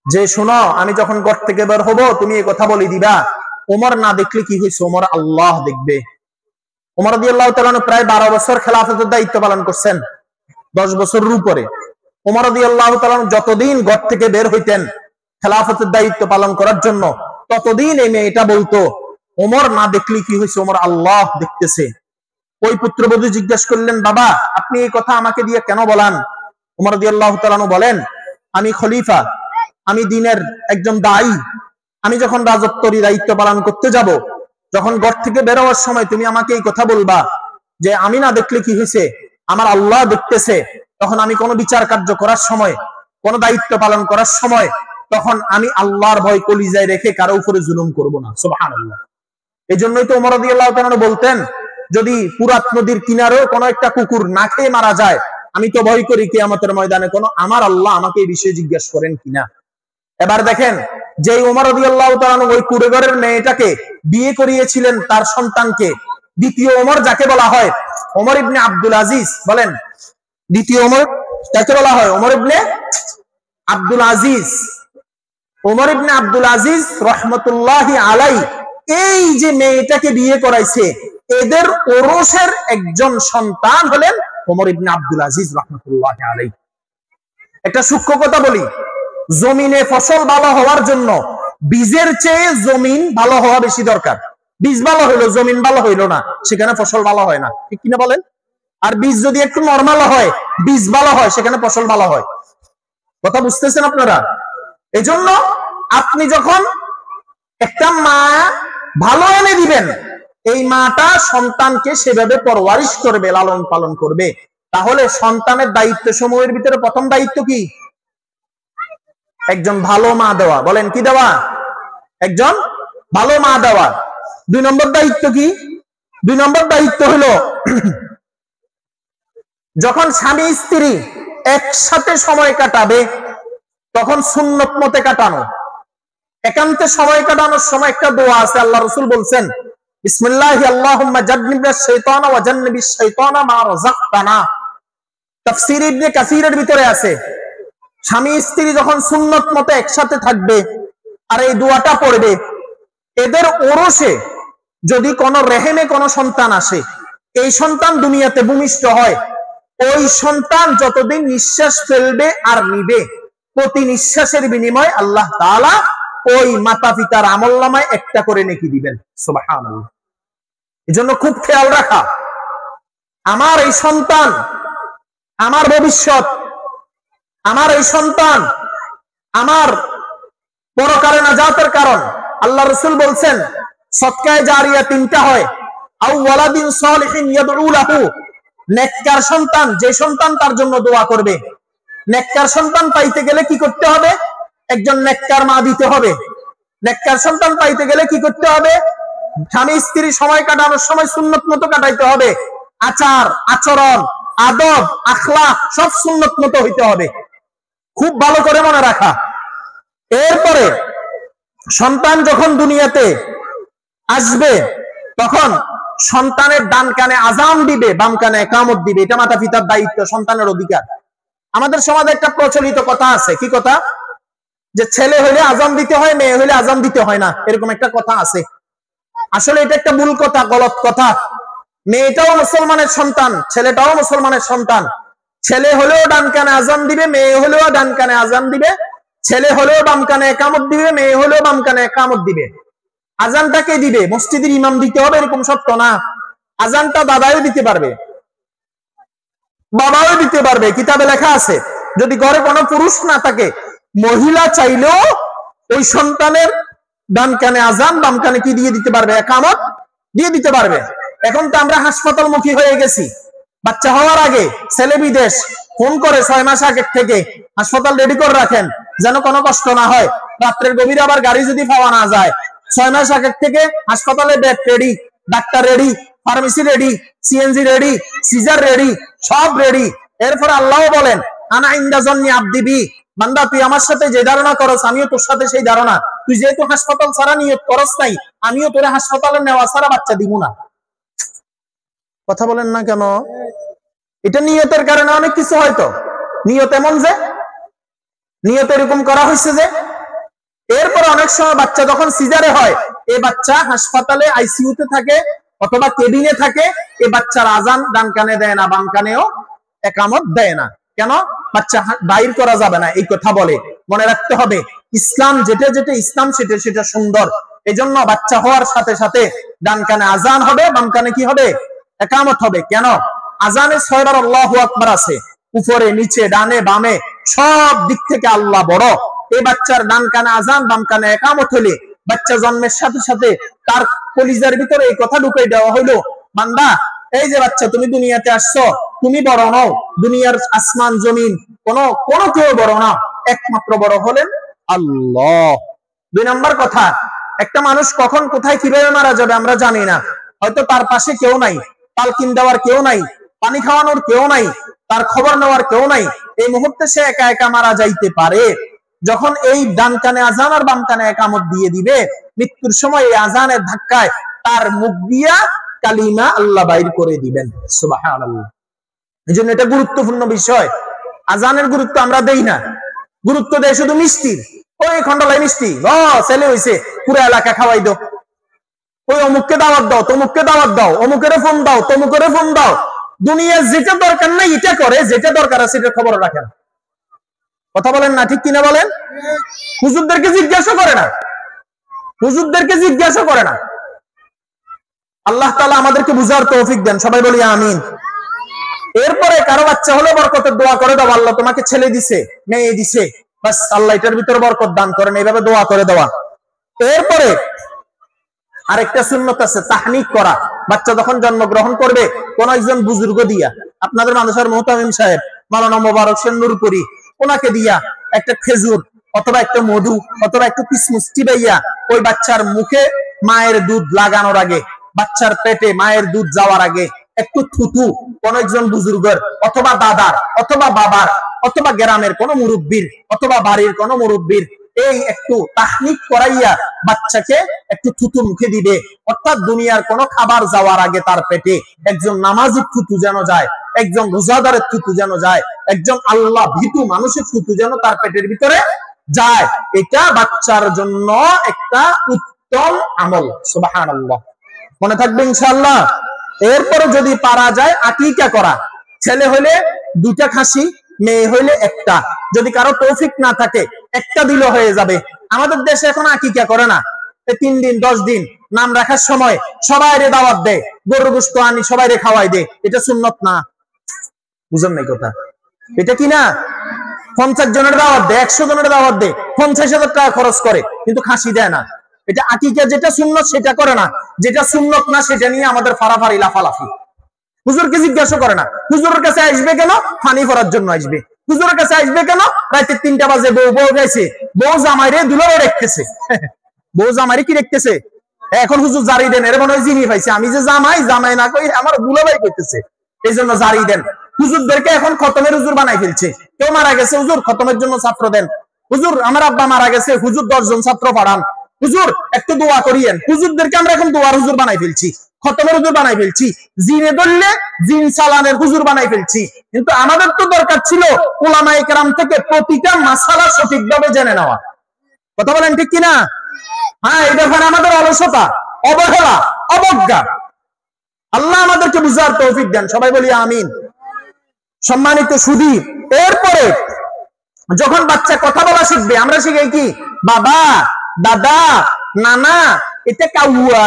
যে শোনো, আমি যখন ঘর থেকে বের হব তুমি এই কথা বলে দিবা, ওমর না দেখলে কি হয়েছে, ওমর আল্লাহ দেখবে। ওমর রাদিয়াল্লাহু তাআলা প্রায় 12 বছর খেলাফতের দায়িত্ব পালন করছেন, 10 বছরের উপরে। ওমর রাদিয়াল্লাহু তাআলা যতদিন ঘর থেকে বের হইতেন খেলাফতের দায়িত্ব পালন করার জন্য, ততদিন এই মেয়েটা বলতো ওমর না দেখলে কি হয়েছে, ওমর আল্লাহ দেখতেছে। ওই পুত্রবধূ জিজ্ঞাসা করলেন বাবা আপনি এই কথা আমাকে দিয়ে কেন বলান? ওমর রাদিয়াল্লাহু তাআলা বলেন আমি খলিফা, আমি দ্বীনের একজন দায়ী, আমি যখন রাজত্বের দায়িত্ব পালন করতে যাব, যখন ঘর থেকে বের হওয়ার সময় তুমি আমাকে এই কথা বলবা যে আমি না দেখলে কি হয়েছে, আমার আল্লাহ দেখতেছে, তখন আমি কোনো বিচার কার্য করার সময়, কোনো দায়িত্ব পালন করার সময়, তখন আমি আল্লাহর ভয় কলিজায় রেখে কারো উপরে জুলুম করব না। সুবহানাল্লাহ। এই জন্যই তো ওমর রাদিয়াল্লাহু তাআলা বলতেন যদি ফুরাত নদীর কিনারেও কোনো একটা কুকুর না খেয়ে মারা যায়, আমি তো ভয় করি কিয়ামতের ময়দানে কোনো আমার আল্লাহ আমাকে এই বিষয়ে জিজ্ঞাসা করেন কিনা। এবার দেখেন যে ওমর রাদিয়াল্লাহু তাআলা ওই কুড়েঘরের মেয়েটাকে বিয়ে করিয়েছিলেন, তার সন্তানকে দ্বিতীয় ওমর যাকে বলা হয়, ওমর ইবনে আব্দুল আজিজ। বলেন দ্বিতীয় ওমর যাকে বলা হয়, ওমর ইবনে আব্দুল আজিজ। ওমর ইবনে আব্দুল আজিজ রাহমাতুল্লাহি আলাইহি এই যে মেয়েটাকে বিয়ে করাইছে, এদের ওরসের একজন সন্তান হলেন ওমর ইবনে আব্দুল আজিজ রাহমাতুল্লাহি আলাইহি। একটা সূক্ষ্ম কথা বলি, জমিনে ফসল ভালো হওয়ার জন্য বীজের চেয়ে জমিন ভালো হওয়া বেশি দরকার। বীজ ভালো হইলো, জমিন ভালো হইলো না, সেখানে ফসল ভালো হয় না, ঠিক কিনা বলেন? আর বীজ যদি একটু নরমাল হয়, বীজ ভালো হয়, সেখানে ফসল ভালো হয়। কথা বুঝতেছেন আপনারা? এজন্য আপনি যখন একটা মা ভালো এনে দিবেন, এই মাটা সন্তানকে সেভাবে পরওয়ারিশ করবে, লালন পালন করবে। তাহলে সন্তানের দায়িত্ব সমূহের ভিতরে প্রথম দায়িত্ব কি? একজন ভালো মা দেওয়া। বলেন কি দেওয়া? একজন ভালো মা দেওয়া। 2 নম্বর দায়িত্ব কি? 2 নম্বর দায়িত্ব হলো যখন স্বামী স্ত্রী একসাথে সময় কাটাবে তখন সুন্নত মতে কাটানো। একান্তে সময় কাটানোর সময় একটা দোয়া আছে, আল্লাহ রাসূল বলছেন বিসমিল্লাহি আল্লাহুম্মা জান্নিবনাশ শাইতানা ওয়া জান্নিবিশ শাইতানা মা রাযাকতানা। তাফসীর ইবনে কাসীরের ভিতরে আছে স্বামী স্ত্রী যখন সুন্নত মতে একসাথে থাকবে আর এই দোয়াটা পড়বে, এদের ওরসে যদি কোনো রেহেমে কোনো সন্তান আসে, এই সন্তান দুনিয়াতে ভূমিষ্ঠ হয়, ওই সন্তান যতদিন নিঃশ্বাস ফেলবে আর নিবে, প্রতি নিঃশ্বাসের বিনিময়ে আল্লাহ তাআলা ওই মাতা পিতার আমলনামায় একটা করে নেকি দিবেন। সুবহানাল্লাহ। এজন্য খুব খেয়াল রাখা, আমার এই সন্তান আমার ভবিষ্যৎ, আমার এই সন্তান আমার পরকালে নাজাতের কারণ। আল্লাহ রাসূল বলছেন সদকায়ে জারিয়া 3টা হয়, আও ওয়ালাদিন সালিহিন ইয়াদউ লাহু, নেককার সন্তান, যে সন্তান তার জন্য দোয়া করবে। নেককার সন্তান পাইতে গেলে কি করতে হবে? একজন নেককার মা দিতে হবে। নেককার সন্তান পাইতে গেলে কি করতে হবে? স্বামী স্ত্রী সময় কাটানোর সময় সুন্নত মতো কাটাইতে হবে। আচার আচরণ আদব আখলাক সব সুন্নত মতো হইতে হবে। খুব ভালো করে মনে রাখা। এরপরে সন্তান যখন দুনিয়াতে আসবে তখন সন্তানের ডান কানে আজান দিবে, বাম কানে ইকামত দিবে। এটা মাতা পিতার দায়িত্ব, সন্তানের অধিকার। আমাদের সমাজে একটা প্রচলিত কথা আছে, কি কথা? যে ছেলে হইলে আজান দিতে হয়, মেয়ে হইলে আজান দিতে হয় না, এরকম একটা কথা আছে। আসলে এটা একটা ভুল কথা, গলত কথা। মেয়েটাও মুসলমানের সন্তান, ছেলেটাও মুসলমানের সন্তান। ছেলে হলেও ডান কানে আজান দিবে, মেয়ে হলেও ডান কানে আজান দিবে। ছেলে হলেও বাম কানে ইকামত দিবে, মেয়ে হলেও বাম কানে ইকামত দিবে। আজানটা কে দিবে? মসজিদের ইমাম দিতে হবে এরকম সত্য না। আজানটা দাদাও দিতে পারবে, বাবাও দিতে পারবে। কিতাবে লেখা আছে যদি ঘরে কোনো পুরুষ না থাকে, মহিলা চাইলেও ওই সন্তানের ডান কানে আজান, বাম কানে কি দিয়ে দিতে পারবে? ইকামত দিয়ে দিতে পারবে। এখন তো আমরা হাসপাতালমুখী হয়ে গেছি। বাচ্চা হওয়ার আগে ছেলে বিদেশ ফোন করে 6 মাস আগে থেকে হাসপাতাল রেডি করে রাখেন, যেন কোনো কষ্ট না হয়। রাত্রের গভীরে আবার গাড়ি যদি পাওয়া না যায়, 6 মাস আগে থেকে হাসপাতালে bed ready, doctor ready, pharmacy ready, CNG ready, caesar ready, সব রেডি। এরপর আল্লাহ বলেন আনা ইনদা জন্নি আবদি বি, বান্দা তুই আমার সাথে যে ধারণা করস আমিও তোর সাথে সেই ধারণা। তুই যেহেতু হাসপাতাল ছাড়া নিয়ত করস নাই, আমিও তোরে হাসপাতালে নেওয়া ছাড়া বাচ্চা দিব না। কথা বলেন না কেন? এটা নিয়তের কারণে অনেক কিছু হয়তো। নিয়ত এমন যে নিয়ত এরকম করা হয়েছে যে এরপর অনেক সময় বাচ্চা যখন সিজারে হয়, এই বাচ্চা হাসপাতালে আইসিইউতে থাকে অথবা কেবিনে থাকে, এই বাচ্চার আজান ডান কানে দেয় না, বাম কানেও ইকামত দেয় না। কেন? বাচ্চা বাইর করা যাবে না এই কথা বলে। মনে রাখতে হবে ইসলাম যেটা যেটা ইসলাম সেটা সেটা সুন্দর। এজন্য বাচ্চা হওয়ার সাথে সাথে ডান কানে আজান হবে, বাম কানে কি হবে? ইকামত হবে। কেন? আজানে 6 বার আল্লাহু আকবার আছে, উপরে নিচে ডানে বামে সব দিক থেকে আল্লাহ বড়। এই বাচ্চার ডান কানে আজান, বাম কানে ইকামত হলে বাচ্চা জন্মের সাথে সাথে তার কলিজার ভিতরে এই কথা ঢুকিয়ে দেওয়া হইলো, বান্দা এই যে বাচ্চা তুমি দুনিয়াতে আসছো, তুমি বড় নও। দুনিয়ার আসমান জমিন কোন কেউ বড় না, একমাত্র বড় হলেন আল্লাহ। 2 নম্বর কথা, একটা মানুষ কখন কোথায় কিভাবে মারা যাবে আমরা জানি না। হয়তো তার পাশে কেউ নাই, তালকিন দেওয়ার কেউ নাই, পানি খাওয়ানোর কেউ নাই, তার খবর নেওয়ার কেউ নাই। এই মুহূর্তে সে একা একা মারা যাইতে পারে। যখন এই ডান কানে আজান আর বাম কানে ইকামত দিয়ে দিবে, মৃত্যুর সময় এই আজানের ধাক্কায় তার মুখ দিয়া কালিমা আল্লাহ বাইর করে দিবেন। সুবহানাল্লাহ। এজন্য এটা গুরুত্বপূর্ণ বিষয়। আজানের গুরুত্ব আমরা দেই না, গুরুত্ব দেয় শুধু মিষ্টির। ওই খন্ডালাই মিষ্টি, ছেলে হইছে, পুরো এলাকা খাওয়াই দাও। ওই অমুককে দাওয়াত দাও, তমুককে দাওয়াত দাও, অমুকের ফোন দাও, তমুকের ফোন দাও। দুনিয়া যেটা দরকার নাই এটা করে, যেটা দরকার আছে সেটার খবর রাখে না। কথা বলেন না, ঠিক কিনা বলেন? হুজুরদেরকে জিজ্ঞাসা করে না, হুজুরদেরকে জিজ্ঞাসা করে না। আল্লাহ তাআলা আমাদেরকে বুঝার তৌফিক দেন, সবাই বলি আমিন। এরপরে কারো বাচ্চা হলে বরকতের দোয়া করে দাও, আল্লাহ তোমাকে ছেলে দিছে, মেয়ে দিছে, বাস আল্লাহ এটার ভিতরে বরকত দান করেন, এইভাবে দোয়া করে দেওয়া। এরপরে আরেকটা সুন্নত আছে, তাহনিক করা। বাচ্চা যখন জন্মগ্রহণ করবে কোন একজন বুজুর্গ দিয়া, আপনাদের মানুষের মুহতামিম সাহেব মাওলানা মোবারক হোসেন নূরপুরি, ওনাকে দিয়া একটা খেজুর অথবা একটা মধু অথবা একটু কিশমিশ চিবাইয়া ওই বাচ্চার মুখে মায়ের দুধ লাগানোর আগে, বাচ্চার পেটে মায়ের দুধ যাওয়ার আগে একটু থুতু কোন একজন বুজুর্গের অথবা দাদার অথবা বাবার অথবা গ্রামের কোন মুরব্বীর অথবা বাড়ির কোন মুরব্বীর এই একটু তাহনিক করাইয়া বাচ্চাকে একটু থুতু মুখে দিবে। অর্থাৎ দুনিয়ার কোন খাবার যাওয়ার আগে তার পেটে একজন নামাজির থুতু যেন যায়, একজন রোজাদারের থুতু যেন যায়, একজন আল্লাহ ভীতু মানুষের থুতু যেন তার পেটের ভিতরে যায়। এটা বাচ্চার জন্য একটা উত্তম আমল। সুবহানাল্লাহ। মনে থাকবে ইনশাআল্লাহ। এরপরে যদি পারা যায় আকিকা করা, ছেলে হলে 2টা খাসি, মেয়ে হইলে একটা। যদি কারো তৌফিক না থাকে একটা দিলে হয়ে যাবে। আমাদের দেশে এখন আকিকা করে না, 3 দিন 10 দিন নাম রাখার সময় সবাইরে দাওয়াত দেয়, গরুর গোশত আনি সবাইরে খাওয়াই দেয়। এটা সুন্নত না, বুঝেন নাই কথা? এটা কি না? 50 জনের দাওয়াত দেয়, 100 জনের দাওয়াত দেয়, 50,000 টাকা খরচ করে, কিন্তু খাসি দেয় না। এটা আকিকা যেটা সুন্নত সেটা করে না, যেটা সুন্নত না সেটা নিয়ে আমাদের ফারাফারি লাফালাফি। হুজুরকে জিজ্ঞাসা করে না। হুজুরের কাছে আসবে কেন? পানি ভরার জন্য আসবে। হুজুরের কাছে আসবে কেন? রাতে 3টা বাজে বউ গেছে, বউ জামাইরে দুলারে দেখতেছে। বউ জামাইরে কি দেখতেছে? এখন হুজুর জারি দেন, এর মনে হয় জিনি পাইছে, আমি যে জামাই না কই আমার দুলাভাই করতেছে, এই জন্য জারি দেন। হুজুরদেরকে এখন খতমের হুজুর বানাই ফেলছে। কেউ মারা গেছে, হুজুর খতমের জন্য ছাত্র দেন। হুজুর আমার আব্বা মারা গেছে, হুজুর 10 জন ছাত্র পড়ান। হুজুর একটু দোয়া করিয়েন। হুজুরদেরকে আমরা এখন দোয়ার হুজুর বানাই ফেলছি, খতমের হুজুর বানাই ফেলছি, জিনে ধরলে জিন চালানের হুজুর বানাই ফেলছি। কিন্তু আমাদের তো দরকার ছিল উলামায়ে কেরাম থেকে প্রতিটা মাসালা সঠিকভাবে জেনে নেওয়া। কথা বলেন ঠিক কিনা? হ্যাঁ, এই ব্যাপারে আমাদের অলসতা, অবহেলা, অবজ্ঞা। আল্লাহ আমাদেরকে বুঝার তৌফিক দেন, সবাই বলি আমিন। সম্মানিত সুধী, এরপরে যখন বাচ্চা কথা বলা শিখবে, আমরা শিখাই কি? বাবা, দাদা, নানা, এটা কাউয়া,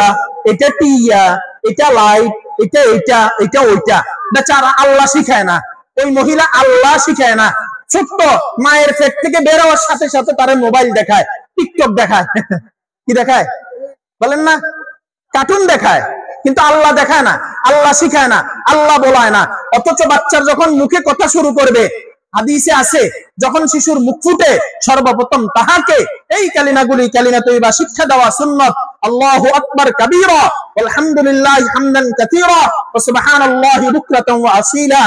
এটা টিয়া, এটা লাইট, এটা এটা, এটা ওইটা। বেচারা আল্লাহ শিখায় না, ওই মহিলা আল্লাহ শিখায় না। ছোট্ট মায়ের পেট থেকে বের হওয়ার সাথে সাথে তার মোবাইল দেখায়, টিকটক দেখায়। কি দেখায় বলেন না? কার্টুন দেখায়, কিন্তু আল্লাহ দেখায় না, আল্লাহ শিখায় না, আল্লাহ বলায় না। অথচ বাচ্চার যখন মুখে কথা শুরু করবে, হাদিসে আছে যখন শিশুর মুখ ফুটে সর্বপ্রথম তাহাকে এই কালিমাগুলি, কালিমা তৈয়বা শিক্ষা দেওয়া সুন্নাত। আল্লাহু আকবার কাবীরা আলহামদুলিল্লাহি হামদান কাসীরা ওয়া সুবহানাল্লাহি বুকরাতান ওয়া আসীলা,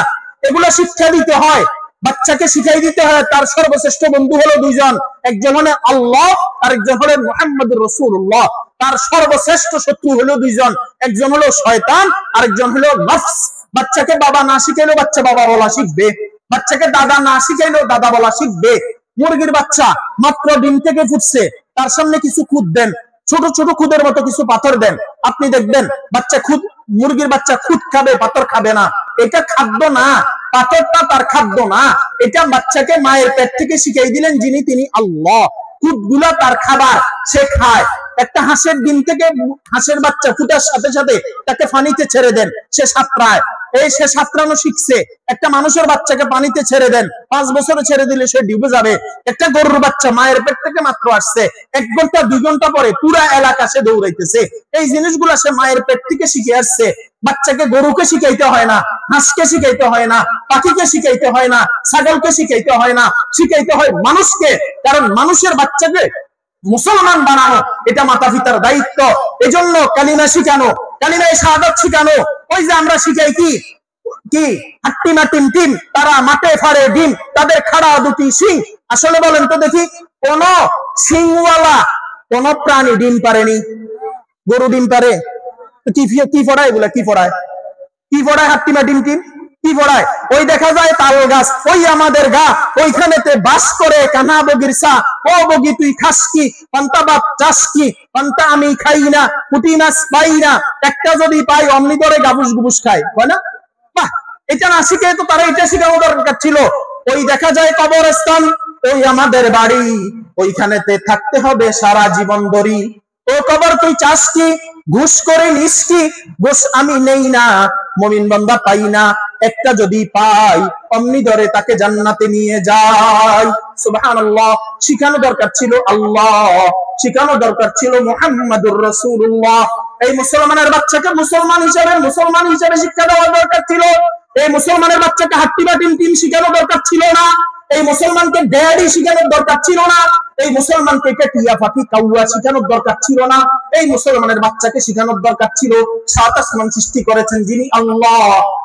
এগুলো শিক্ষা দিতে হয়। বাচ্চাকে শিখাই দিতে হয় তার সর্বশ্রেষ্ঠ বন্ধু হলো দুইজন, একজন হলো আল্লাহ, আরেকজন হলো মুহাম্মদুর রাসূলুল্লাহ। তার সর্বশ্রেষ্ঠ শত্রু হলো দুইজন, একজন হলো শয়তান, আরেকজন হলো নফস। বাচ্চাকে বাবা না শিখাইলেও বাচ্চা বাবা বলা শিখবে, বাচ্চাকে দাদা না শিখাইলেও দাদা বলা শিখবে। মুরগির বাচ্চা মাত্র ডিম থেকে ফুটছে, তার সামনে কিছু খুদ দেন, ছোট ছোট খুদের মতো কিছু পাথর দেন, আপনি দেখবেন বাচ্চা মুরগির বাচ্চা খুদ খাবে, পাথর খাবে না। এটা খাদ্য না, পাথরটা তার খাদ্য না। এটা বাচ্চাকে মায়ের পেট থেকে শিখাই দিলেন যিনি, তিনি আল্লাহ। খুদগুলা তার খাবার, সে খায়। একটা হাঁসের ডিম থেকে হাঁসের বাচ্চা ফুটার সাথে সাথে তাকে পানিতে ছেড়ে দেন, সে সাঁতরায়। এই সে সাঁতরানো শিখছে। একটা মানুষের বাচ্চাকে পানিতে ছেড়ে দেন, 5 বছরে ছেড়ে দিলে সে ডুবে যাবে। একটা গরুর বাচ্চা মায়ের পেট থেকে মাত্র আসছে, 1 ঘন্টা 2 ঘন্টা পরে পুরা এলাকা সে দৌড়াইতেছে। এই জিনিসগুলা সে মায়ের পেট থেকে শিখে আসছে। বাচ্চাকে গরুকে শিখাইতে হয় না, হাঁসকে শিখাইতে হয় না, পাখিকে শিখাইতে হয় না, ছাগলকে শিখাইতে হয় না, শিখাইতে হয় মানুষকে। কারণ মানুষের বাচ্চাকে মুসলমান বানানো এটা মাতা পিতার দায়িত্ব। এজন্য কালিমা শিখানো, কালিমায়ে শাহাদাত শিখানো। ওই যে আমরা শিখাই কি কি হাট্টিমা টিম টিম, তারা মাঠে ফাড়ে ডিম, তাদের খাড়া দুটি শিং। আসলে বলেন তো দেখি, কোন শিংওয়ালা কোন প্রাণী ডিম পারেনি? গরু ডিম পারে? কি ফড়ায় এগুলা? কি ফড়ায়? কি ফড়ায় হাট্টিমা টিম টিম? কি ফড়ায়? ওই দেখা যায় তাল গাছ, ওই আমাদের গা, ওইখানেতে বাস করে কানা বগির সা। ও বগি তুই খাস কি? পান্তা বাপ চাস কি? পান্তা আমি খাই না, পুঁটি মাছ পাই না, একটা যদি পাই অমনি করে গাবুস গুবুস খায়, হয় না? বাহ, এটা না শিখে তো তারা এটা শিখানো দরকার ছিল। ওই দেখা যায় কবরস্থান, ওই আমাদের বাড়ি, ওইখানেতে থাকতে হবে সারা জীবন ধরি। ও কবর তুই চাস কি? ঘুষ করে নিস কি? ঘুষ আমি নেই না, মুমিন বান্দা পাই না, একটা যদি পাই অমনি ধরে তাকে জান্নাতে নিয়ে যাই। সুবহানাল্লাহ। শিখানো দরকার ছিল আল্লাহ, শিখানো দরকার ছিল মুহাম্মাদুর রাসূলুল্লাহ। এই মুসলমানের বাচ্চাকে মুসলমান হিসেবে শিক্ষা দেওয়া দরকার ছিল। এই মুসলমানের বাচ্চাকে হাট্টিমা টিম টিম শিখানো দরকার ছিল না। এই মুসলমানকে ড্যাডি শিখানোর দরকার ছিল না। এই মুসলমানকে টিয়া পাখি কাউয়া শিখানোর দরকার ছিল না। এই মুসলমানের বাচ্চাকে শিখানোর দরকার ছিল 7 আসমান সৃষ্টি করেছেন যিনি আল্লাহ,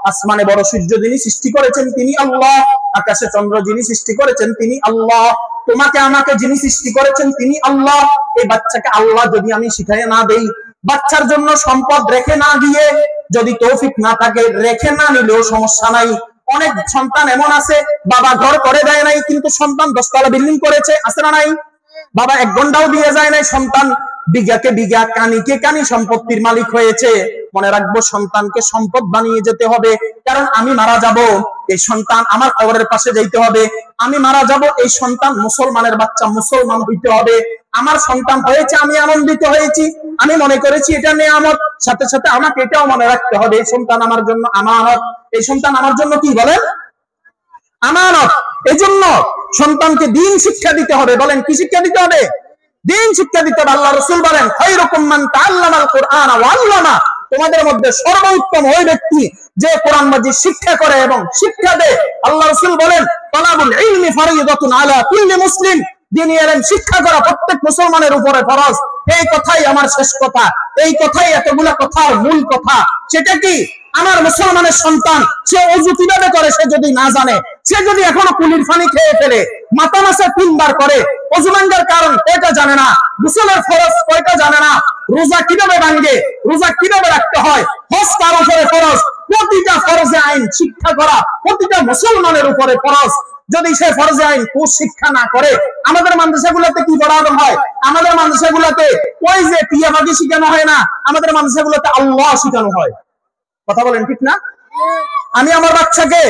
আসমানে বড় সূর্য যিনি সৃষ্টি করেছেন তিনি আল্লাহ, আকাশে চন্দ্র যিনি সৃষ্টি করেছেন তিনি আল্লাহ, তোমাকে আমাকে যিনি সৃষ্টি করেছেন তিনি আল্লাহ। এই বাচ্চাকে আল্লাহ যদি আমি শিখাই না দেই, বাচ্চার জন্য সম্পদ রেখে না দিয়ে, যদি তৌফিক না থাকে রেখে না নিলেও সমস্যা নাই। অনেক সন্তান এমন আছে বাবা ঘর করে দেয় নাই, কিন্তু সন্তান 10 তলা বিল্ডিং করেছে, আছে না নাই? বাবা 1 ঘন্টাও দিয়ে যায় নাই, সন্তান বিঘাকে বিঘা, কানিকে কানি সম্পত্তির মালিক হয়েছে। মনে রাখবো, সন্তানকে সম্পদ বানিয়ে যেতে হবে। কারণ আমি মারা যাব, এই সন্তান আমার কবরের পাশে যাইতে হবে। আমি মারা যাব, এই সন্তান মুসলমানের বাচ্চা মুসলমান হইতে হবে। আমার সন্তান হয়েছে, আমি আনন্দিত হয়েছি, আমি মনে করেছি এটা নেয়ামত। সাথে সাথে আমাকে এটাও মনে রাখতে হবে এই সন্তান আমার জন্য আমানত। এই সন্তান আমার জন্য কি বলেন? আমানত। এজন্য সন্তানকে দ্বীন শিক্ষা দিতে হবে। বলেন কি শিক্ষা দিতে হবে? দ্বীন শিক্ষা দিতে হবে। আল্লাহ রাসূল বলেন, খায়রুকুম মান তাআল্লামাল কুরআন ওয়া আল্লামা। তোমাদের মধ্যে সর্বোত্তম ওই ব্যক্তি যে কোরআন মাজিদ শিক্ষা করে এবং শিক্ষা দেয়। আল্লাহ রাসূল বলেন, তালাবুল ইলমি ফারিদাতুন আলা কুল্লি মুসলিম, দ্বীনি ইলম শিক্ষা করা প্রত্যেক মুসলমানের উপরে ফরজ। এই কথাই আমার শেষ কথা, এই কথাই এতগুলা কথার মূল কথা। সেটা কি? আমার মুসলমানের সন্তান সে ওযু কিভাবে করে সে যদি না জানে, সে যদি এখনো কুলির পানি খেয়ে ফেলে, মাথা মাসে 3 বার করে, ওযু ভাঙার কারণ কয়টা জানে না, গোসলের ফরজ কয়টা জানে না, রোজা কিভাবে ভাঙে, রোজা কিভাবে রাখতে হয়, হজ কার উপরে ফরজ, প্রতিটা ফরজে আইন শিক্ষা করা প্রতিটা মুসলমানের উপরে ফরজ। যদি সে ফরজে আইন কোর্স শিক্ষা না করে, আমাদের মাদ্রাসাগুলোতে কি পড়ানো হয়? আমাদের মাদ্রাসাগুলোতে ওই যে টিয়াবাজি শেখানো হয় না, আমাদের মাদ্রাসাগুলোতে আল্লাহ শেখানো হয়। কথা বলেন ঠিক না? আমি আমার বাচ্চাকে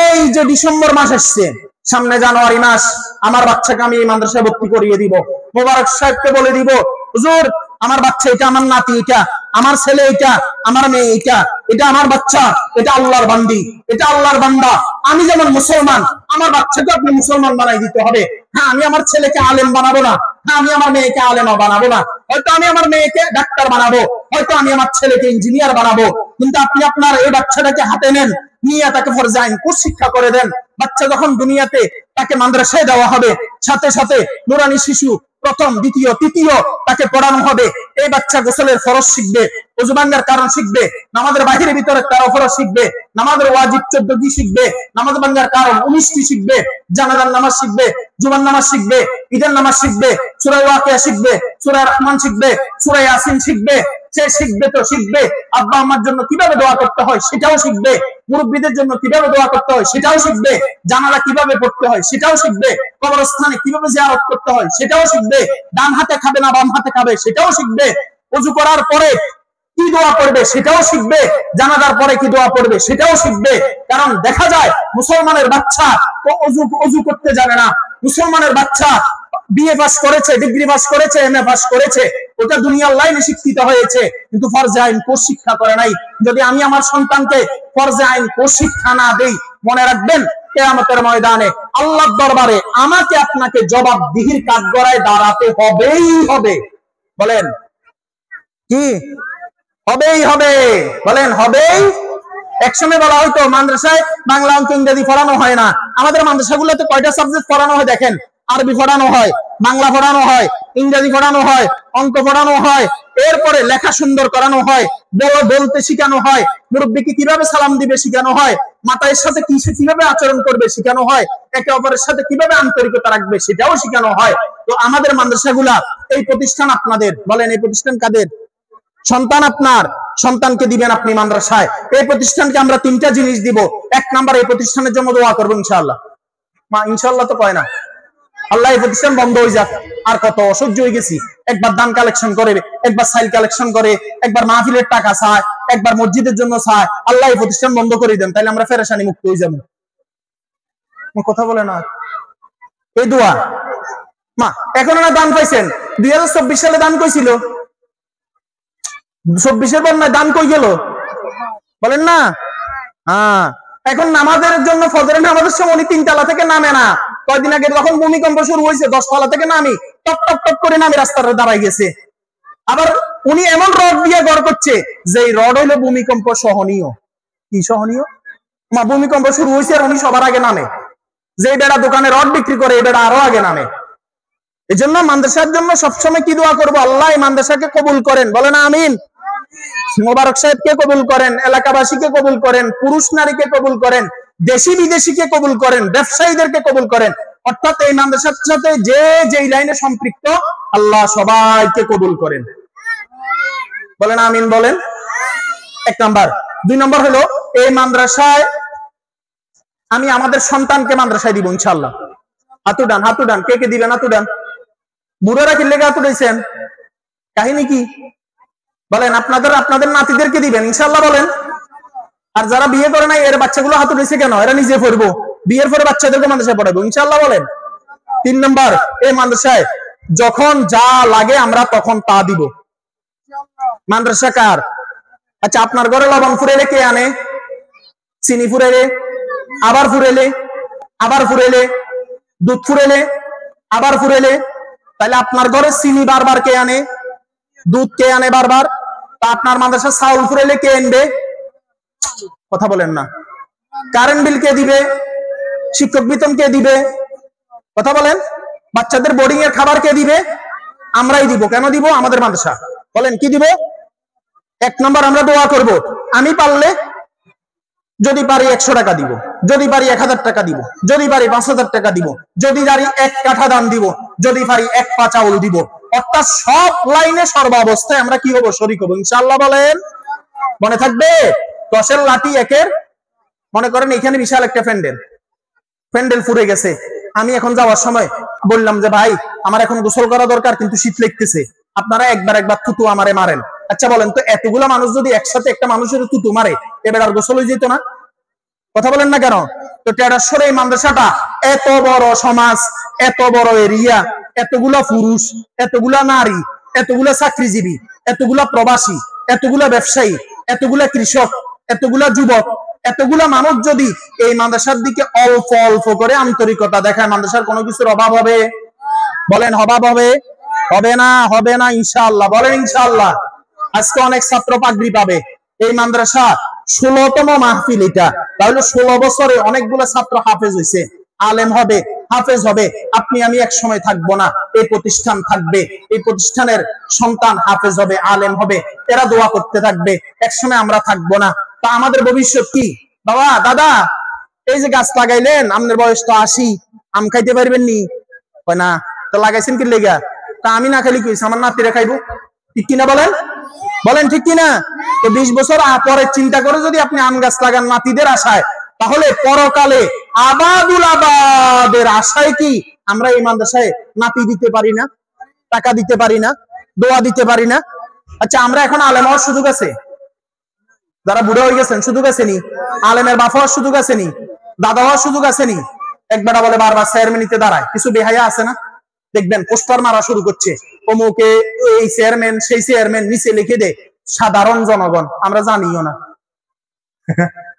এই যে ডিসেম্বর মাস আসছে, সামনে জানুয়ারি মাস, আমার বাচ্চাকে আমি এই মাদ্রাসায় ভর্তি করিয়ে দিব। মোবারক সাহেবকে বলে দিব, হুজুর আমার বাচ্চা এটা, আমার নাতি এটা, আমার ছেলে এটা, আমার মেয়ে এটা, এটা আমার বাচ্চা, এটা আল্লাহর বান্দি, এটা আল্লাহর বান্দা। আমি যেমন মুসলমান, আমার বাচ্চাকে আপনি মুসলমান বানাই দিতে হবে। হ্যাঁ, আমি আমার ছেলেকে আলেম বানাবো না, হ্যাঁ আমি আমার মেয়েকে আলেমা বানাবো না, হয়তো আমি আমার মেয়েকে ডাক্তার বানাবো, হয়তো আমি আমার ছেলেকে ইঞ্জিনিয়ার বানাবো, কিন্তু আপনি আপনার এই বাচ্চাটাকে হাতে নেন, নিয়ে তাকে ফরজে আইন কোর্স শিক্ষা করে দেন। বাচ্চা যখন দুনিয়াতে তাকে মাদ্রাসায় দেওয়া হবে, সাথে সাথে নুরানি শিশু প্রথম, দ্বিতীয়, তৃতীয় তাকে পড়ানো হবে। এই বাচ্চা গোসলের ফরজ শিখবে, ওযু ভাঙার কারণ শিখবে, নামাজের বাহিরে ভিতরে 13 ফরজ শিখবে, নামাজের ওয়াজিব 14টি শিখবে, নামাজ ভাঙার কারণ 19টি শিখবে, জানাজার নামাজ শিখবে, জুমার নামাজ শিখবে, ঈদের নামাজ শিখবে, সূরা ওয়াকিয়া শিখবে, সূরা রহমান শিখবে, সূরা ইয়াসিন শিখবে। সে শিখবে তো শিখবে, আব্বা আম্মার জন্য কিভাবে দোয়া করতে হয় সেটাও শিখবে, মুরব্বীদের জন্য কিভাবে দোয়া করতে হয় সেটাও শিখবে, জানালা কিভাবে পড়তে হয় সেটাও শিখবে, কবরস্থানে কিভাবে জিয়ারত করতে হয় সেটাও শিখবে, ডান হাতে খাবে না বাম হাতে খাবে সেটাও শিখবে, ওযু করার পরে কি দোয়া পড়বে সেটাও শিখবে, জানাজার পরে কি দোয়া পড়বে সেটাও শিখবে। কারণ দেখা যায় মুসলমানের বাচ্চা তো ওযু করতে জানে না, মুসলমানের বাচ্চা বিএ পাস করেছে, ডিগ্রি পাস করেছে, এমএ পাস করেছে, ওটা দুনিয়ার লাইনে শিক্ষিত হয়েছে, কিন্তু ফরজে আইন কোর্স শিক্ষা করে নাই। যদি আমি আমার সন্তানকে ফরজে আইন কোর্স শিক্ষা না দেই, মনে রাখবেন কিয়ামতের ময়দানে আল্লাহর দরবারে আমাকে আপনাকে জবাবদিহির কাঠগড়ায় দাঁড়াতে হবেই হবে। বলেন কি? হবেই হবে। বলেন হবেই। একসময় বলা হয়তো মাদ্রাসায় বাংলা, অঙ্ক, ইংরেজি পড়ানো হয় না। আমাদের মাদ্রাসাগুলোতে কয়টা সাবজেক্ট পড়ানো হয় দেখেন? আরবি পড়ানো হয়, বাংলা পড়ানো হয়, ইংরেজি পড়ানো হয়, অঙ্ক পড়ানো হয়, এরপরে লেখা সুন্দর করানো হয়, বলতে শেখানো হয়, মুরব্বিকে কিভাবে সালাম দিবে শেখানো হয়, মাতায়ের সাথে কিভাবে আচরণ করবে শেখানো হয়, একে অপরের সাথে কিভাবে আন্তরিকতা রাখবে সেটাও শেখানো হয়। তো আমাদের মাদ্রাসাগুলা, এই প্রতিষ্ঠান আপনাদের, বলেন এই প্রতিষ্ঠান কাদের? সন্তান আপনার, সন্তানকে দিবেন আপনি মাদ্রাসায়। এই প্রতিষ্ঠানকে আমরা 3টা জিনিস দিব। 1 নাম্বার, এই প্রতিষ্ঠানের জন্য দোয়া করবো ইনশাআল্লাহ। মা ইনশাআল্লাহ তো কয় না, আল্লাহ এই প্রতিষ্ঠান বন্ধ হয়ে যাক। আর কত অসহ্য হয়ে গেছি, একবার দান কালেকশন করে, একবার সাইল কালেকশন করে, একবার মাহফিলের টাকা চায়, একবার মসজিদের জন্য চায়। আল্লাহ এই প্রতিষ্ঠান বন্ধ করে দেন, তাহলে আমরা পেরেশানি মুক্ত হয়ে যাবো। কথা বলে না এই দোয়া। মা এখন না দান পাইছেন, 2024 সালে দান কইছিল, 24-এর বন্যায় দান কই গেল বলেন না? হ্যাঁ, এখন নামাজের জন্য ফজরের নামাজের সময় উনি 3 তলা থেকে নামে না। কয়দিন আগে যখন ভূমিকম্প শুরু হয়েছে 10 তলা থেকে নামি, টপ টপ টপ করে নামি রাস্তায় দাঁড়াই গেছে। আবার উনি এমন রড দিয়ে গড় করছে যে রড হইলো ভূমিকম্প সহনীয়। কি সহনীয়? মা ভূমিকম্প শুরু হয়েছে আর উনি সবার আগে নামে। যে বেড়া দোকানে রড বিক্রি করে এই বেড়া আরো আগে নামে। এই জন্য মাদ্রাসার জন্য সবসময় কি দোয়া করবো? আল্লাহ এই মাদ্রাসাকে কবুল করেন, বলেন আমিন। মোবারক সাহেবকে কবুল করেন, এলাকাবাসীকে কবুল করেন, পুরুষ নারীকে কবুল করেন, দেশি বিদেশিকে কবুল করেন, ব্যবসায়ীদেরকে কবুল করেন। অর্থাৎ এই মাদ্রাসার সাথে যে যেই লাইনে সম্পৃক্ত আল্লাহ সবাইকে কবুল করেন, বলেন আমিন। বলেন 1 নাম্বার। 2 নাম্বার হলো এই মাদ্রাসায় আমি আমাদের সন্তানকে মাদ্রাসায় দিব ইনশাআল্লাহ। হাতু ডান, হাতু ডান, কে কে দিবেন? হাতু ডান। বুড়োরা কি লেগে হাতু দিয়েছেন? কাহিনী কি বলেন? আপনাদের নাতিদেরকে দিবেন ইনশাআল্লাহ বলেন। আর যারা বিয়ে করে নাই এর বাচ্চাগুলো হাতু দিয়েছে কেন? এরা নিজে পড়বো, বিয়ের পরে বাচ্চাদেরকে মাদ্রাসায় পড়াবো ইনশাআল্লাহ বলেন। 3 নাম্বার, এই মাদ্রাসায় যখন যা লাগে আমরা তখন তা দিব। মাদ্রাসা কার? আচ্ছা, আপনার ঘরে লবণ ফুরাইলে কে আনে? চিনি ফুরাইলে, আবার ফুরাইলে, আবার ফুরাইলে, দুধ ফুরাইলে, আবার ফুরাইলে, তাহলে আপনার ঘরে চিনি বারবার কে আনে? দুধ কে আনে বারবার? তা আপনার মাদ্রাসা চাউল ফুরাইলে কে আনবে? কথা বলেন না। কারেন্ট বিল কে দিবে? শিক্ষক বেতন কে দিবে? কথা বলেন। বাচ্চাদের বোর্ডিং এর খাবার কে দিবে? আমরাই দিব। কেন দিব? আমাদের মাদ্রাসা। বলেন কি দিব? 1 নম্বর আমরা দোয়া করব, আমি পারলে যদি পারি 100 টাকা দিব, যদি পারি 1000 টাকা দিব, যদি পারি 5000 টাকা দিব, যদি পারি 1 কাঠা দান দিব, যদি পারি 1 পা চাউল দিব। অর্থাৎ সব লাইনে সর্বাবস্থায় আমরা কি হব? শরীক হব ইনশাআল্লাহ। বলেন মনে থাকবে? 10-এর লাঠি 1-এর। মনে করেন এখানে বিশাল একটা প্যান্ডেল ফুরে গেছে। আমি এখন যাওয়ার সময় বললাম যে ভাই আমার এখন গোসল করা দরকার, কিন্তু শীত লাগতেছে, আপনারা একবার থুতু আমারে মারেন। আচ্ছা বলেন তো, এতগুলা মানুষ যদি একসাথে একটা মানুষের থুতু মারে, এবার আর গোসল হয়ে যেত না? কথা বলেন না কেন? তো টেরাসরে এই মাদ্রাসাটা এত বড় সমাজ, এত বড় এরিয়া, এতগুলা পুরুষ, এতগুলা নারী, এতগুলা চাকরিজীবী, এতগুলা প্রবাসী, এতগুলা ব্যবসায়ী, এতগুলা কৃষক, এতগুলা যুবক, এতগুলা মানুষ যদি এই মাদ্রাসার দিকে অল্প অল্প করে আন্তরিকতা দেখায়, মাদ্রাসার কোনো কিছুর অভাব হবে? বলেন অভাব হবে? হবে না, হবে না ইনশাআল্লাহ। বলেন ইনশাআল্লাহ। আজকে অনেক ছাত্র পাগড়ি পাবে। এই মাদ্রাসা 16তম মাহফিল এটা। তাহলে 16 বছরে অনেকগুলো ছাত্র হাফেজ হয়েছে, আলেম হবে, হাফেজ হবে। আপনি আমি এক সময় থাকবো না, এই প্রতিষ্ঠান থাকবে, এই প্রতিষ্ঠানের সন্তান হাফেজ হবে, আলেম হবে, এরা দোয়া করতে থাকবে, এক সময় আমরা থাকবো না। তা আমাদের ভবিষ্যৎ কি? বাবা দাদা এই যে গাছ লাগাইলেন, আপনার বয়স তো 80, আম খাইতে পারবেন নি? না। তো লাগাইছেন কি লেগা? তা আমি না খাইলে কি হইছে? আমার নাতিরা খাইবো। ঠিক কিনা বলেন? বলেন ঠিক কিনা? তো 20 বছর পরে চিন্তা করে যদি আপনি আম গাছ লাগান নাতিদের আশায়, তাহলে পরকালে আবাদুল আবাদের আশায় কি আমরা এই মাদ্রাসায় নাতি দিতে পারি না? টাকা দিতে পারি না? দোয়া দিতে পারি না? আচ্ছা আমরা এখন আলেম হওয়ার সুযোগ আছে? যারা বুড়ো হয়ে গেছেন সুযোগ আছে নি? আলেমের বাপ হওয়ার সুযোগ আছে নি? দাদা হওয়ার সুযোগ আছে নি? একবার বলে বারবার চেয়ারম্যানিতে দাঁড়ায়, কিছু বেহায়া আছে না? দেখবেন পোস্টার মারা শুরু করছে, অমুকে এই চেয়ারম্যান, সেই চেয়ারম্যান, নিচে লিখে দে সাধারণ জনগণ। আমরা জানিও না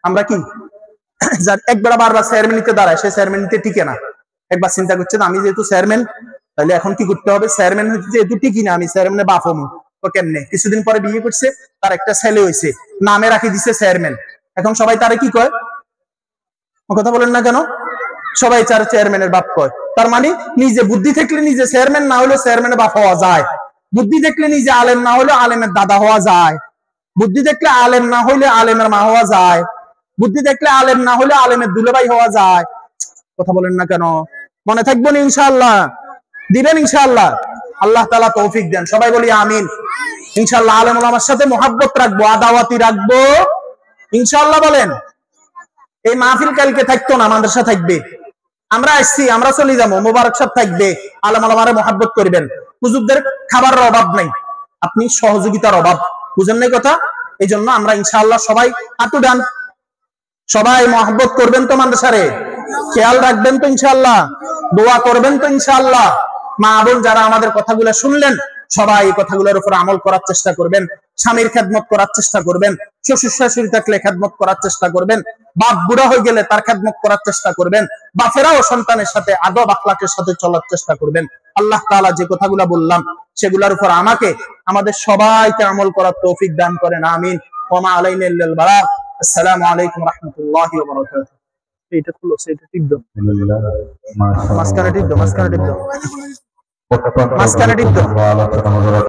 আমরা কি একবার বারবার চেয়ারম্যানিতে দাঁড়ায়, সে চেয়ারম্যানিতে টিকে না। একবার চিন্তা করছে আমি যেহেতু চেয়ারম্যান, তাহলে এখন কি করতে হবে? চেয়ারম্যান যেহেতু টিকি না, আমি চেয়ারম্যানের বাপ হমু। তো কেমনে? কিছুদিন পরে বিয়ে করছে, তার একটা ছেলে হয়েছে, নামে রাখি দিছে চেয়ারম্যান। এখন সবাই তারে কি কয়? কথা বলেন না কেন? সবাই চেয়ারম্যানের বাপ কয়। তার মানে নিজে বুদ্ধি থাকলে নিজে চেয়ারম্যান না হলেও চেয়ারম্যানের বাপ হওয়া যায়। বুদ্ধি থাকলে নিজে আলেম না হলেও আলেমের দাদা হওয়া যায়। বুদ্ধি থাকলে আলেম না হইলে আলেমের মা হওয়া যায়। বুদ্ধি থাকলে আলেম না হলে আলেমের দুলাভাই হওয়া যায়। কথা বলেন না কেন? মনে থাকবো না ইনশাআল্লাহ? দিবেন ইনশাআল্লাহ? আল্লাহ তাআলা তৌফিক দেন। সবাই বলি আমিন। ইনশাআল্লাহ আলেম ওলামার সাথে মহব্বত রাখবো, আদাওয়াতি রাখবো ইনশাআল্লাহ। বলেন এই মাহফিল কালকে থাকতো না, মাদ্রাসা থাকবে। আমরা আসছি, আমরা চলে যাবো, মোবারক সাহেব থাকবে, আলেম ওলামারে মহব্বত করবেন। হুজুরদের খাবারের অভাব নাই, আপনি সহযোগিতার অভাব, বুঝেন নাই কথা? এই জন্য আমরা ইনশাআল্লাহ সবাই হাতু ডান, সবাই মহব্বত করবেন তো মাদ্রাসারে, খেয়াল রাখবেন তো ইনশাআল্লাহ, দোয়া করবেন তো ইনশাআল্লাহ। মা বোন যারা আমাদের কথাগুলো শুনলেন, সবাই এই কথাগুলোর উপর আমল করার চেষ্টা করবেন। স্বামীর খেদমত করার চেষ্টা করবেন, শ্বশুর শাশুড়ি থাকলে খেদমত করার চেষ্টা করবেন, বাপ বুড়া হয়ে গেলে তার খেদমত করার চেষ্টা করবেন, বাপেরাও সন্তানের সাথে আদব আখলাকের সাথে চলার চেষ্টা করবেন। আল্লাহ তাআলা যে কথাগুলো বললাম সেগুলোর উপর আমাকে, আমাদের সবাইকে আমল করার তৌফিক দান করেন, আমিন। ওয়া মা আলাইনা ইল্লাল বালাগ। আসসালামু আলাইকুম ওয়া রাহমাতুল্লাহি ওয়া বারাকাতুহু। এটা খুলো, সেটা টিপ দাও, মাঝখানে টিপ দাও, মাঝখানে টিপ দাও, মাঝখানে টিপ দাও।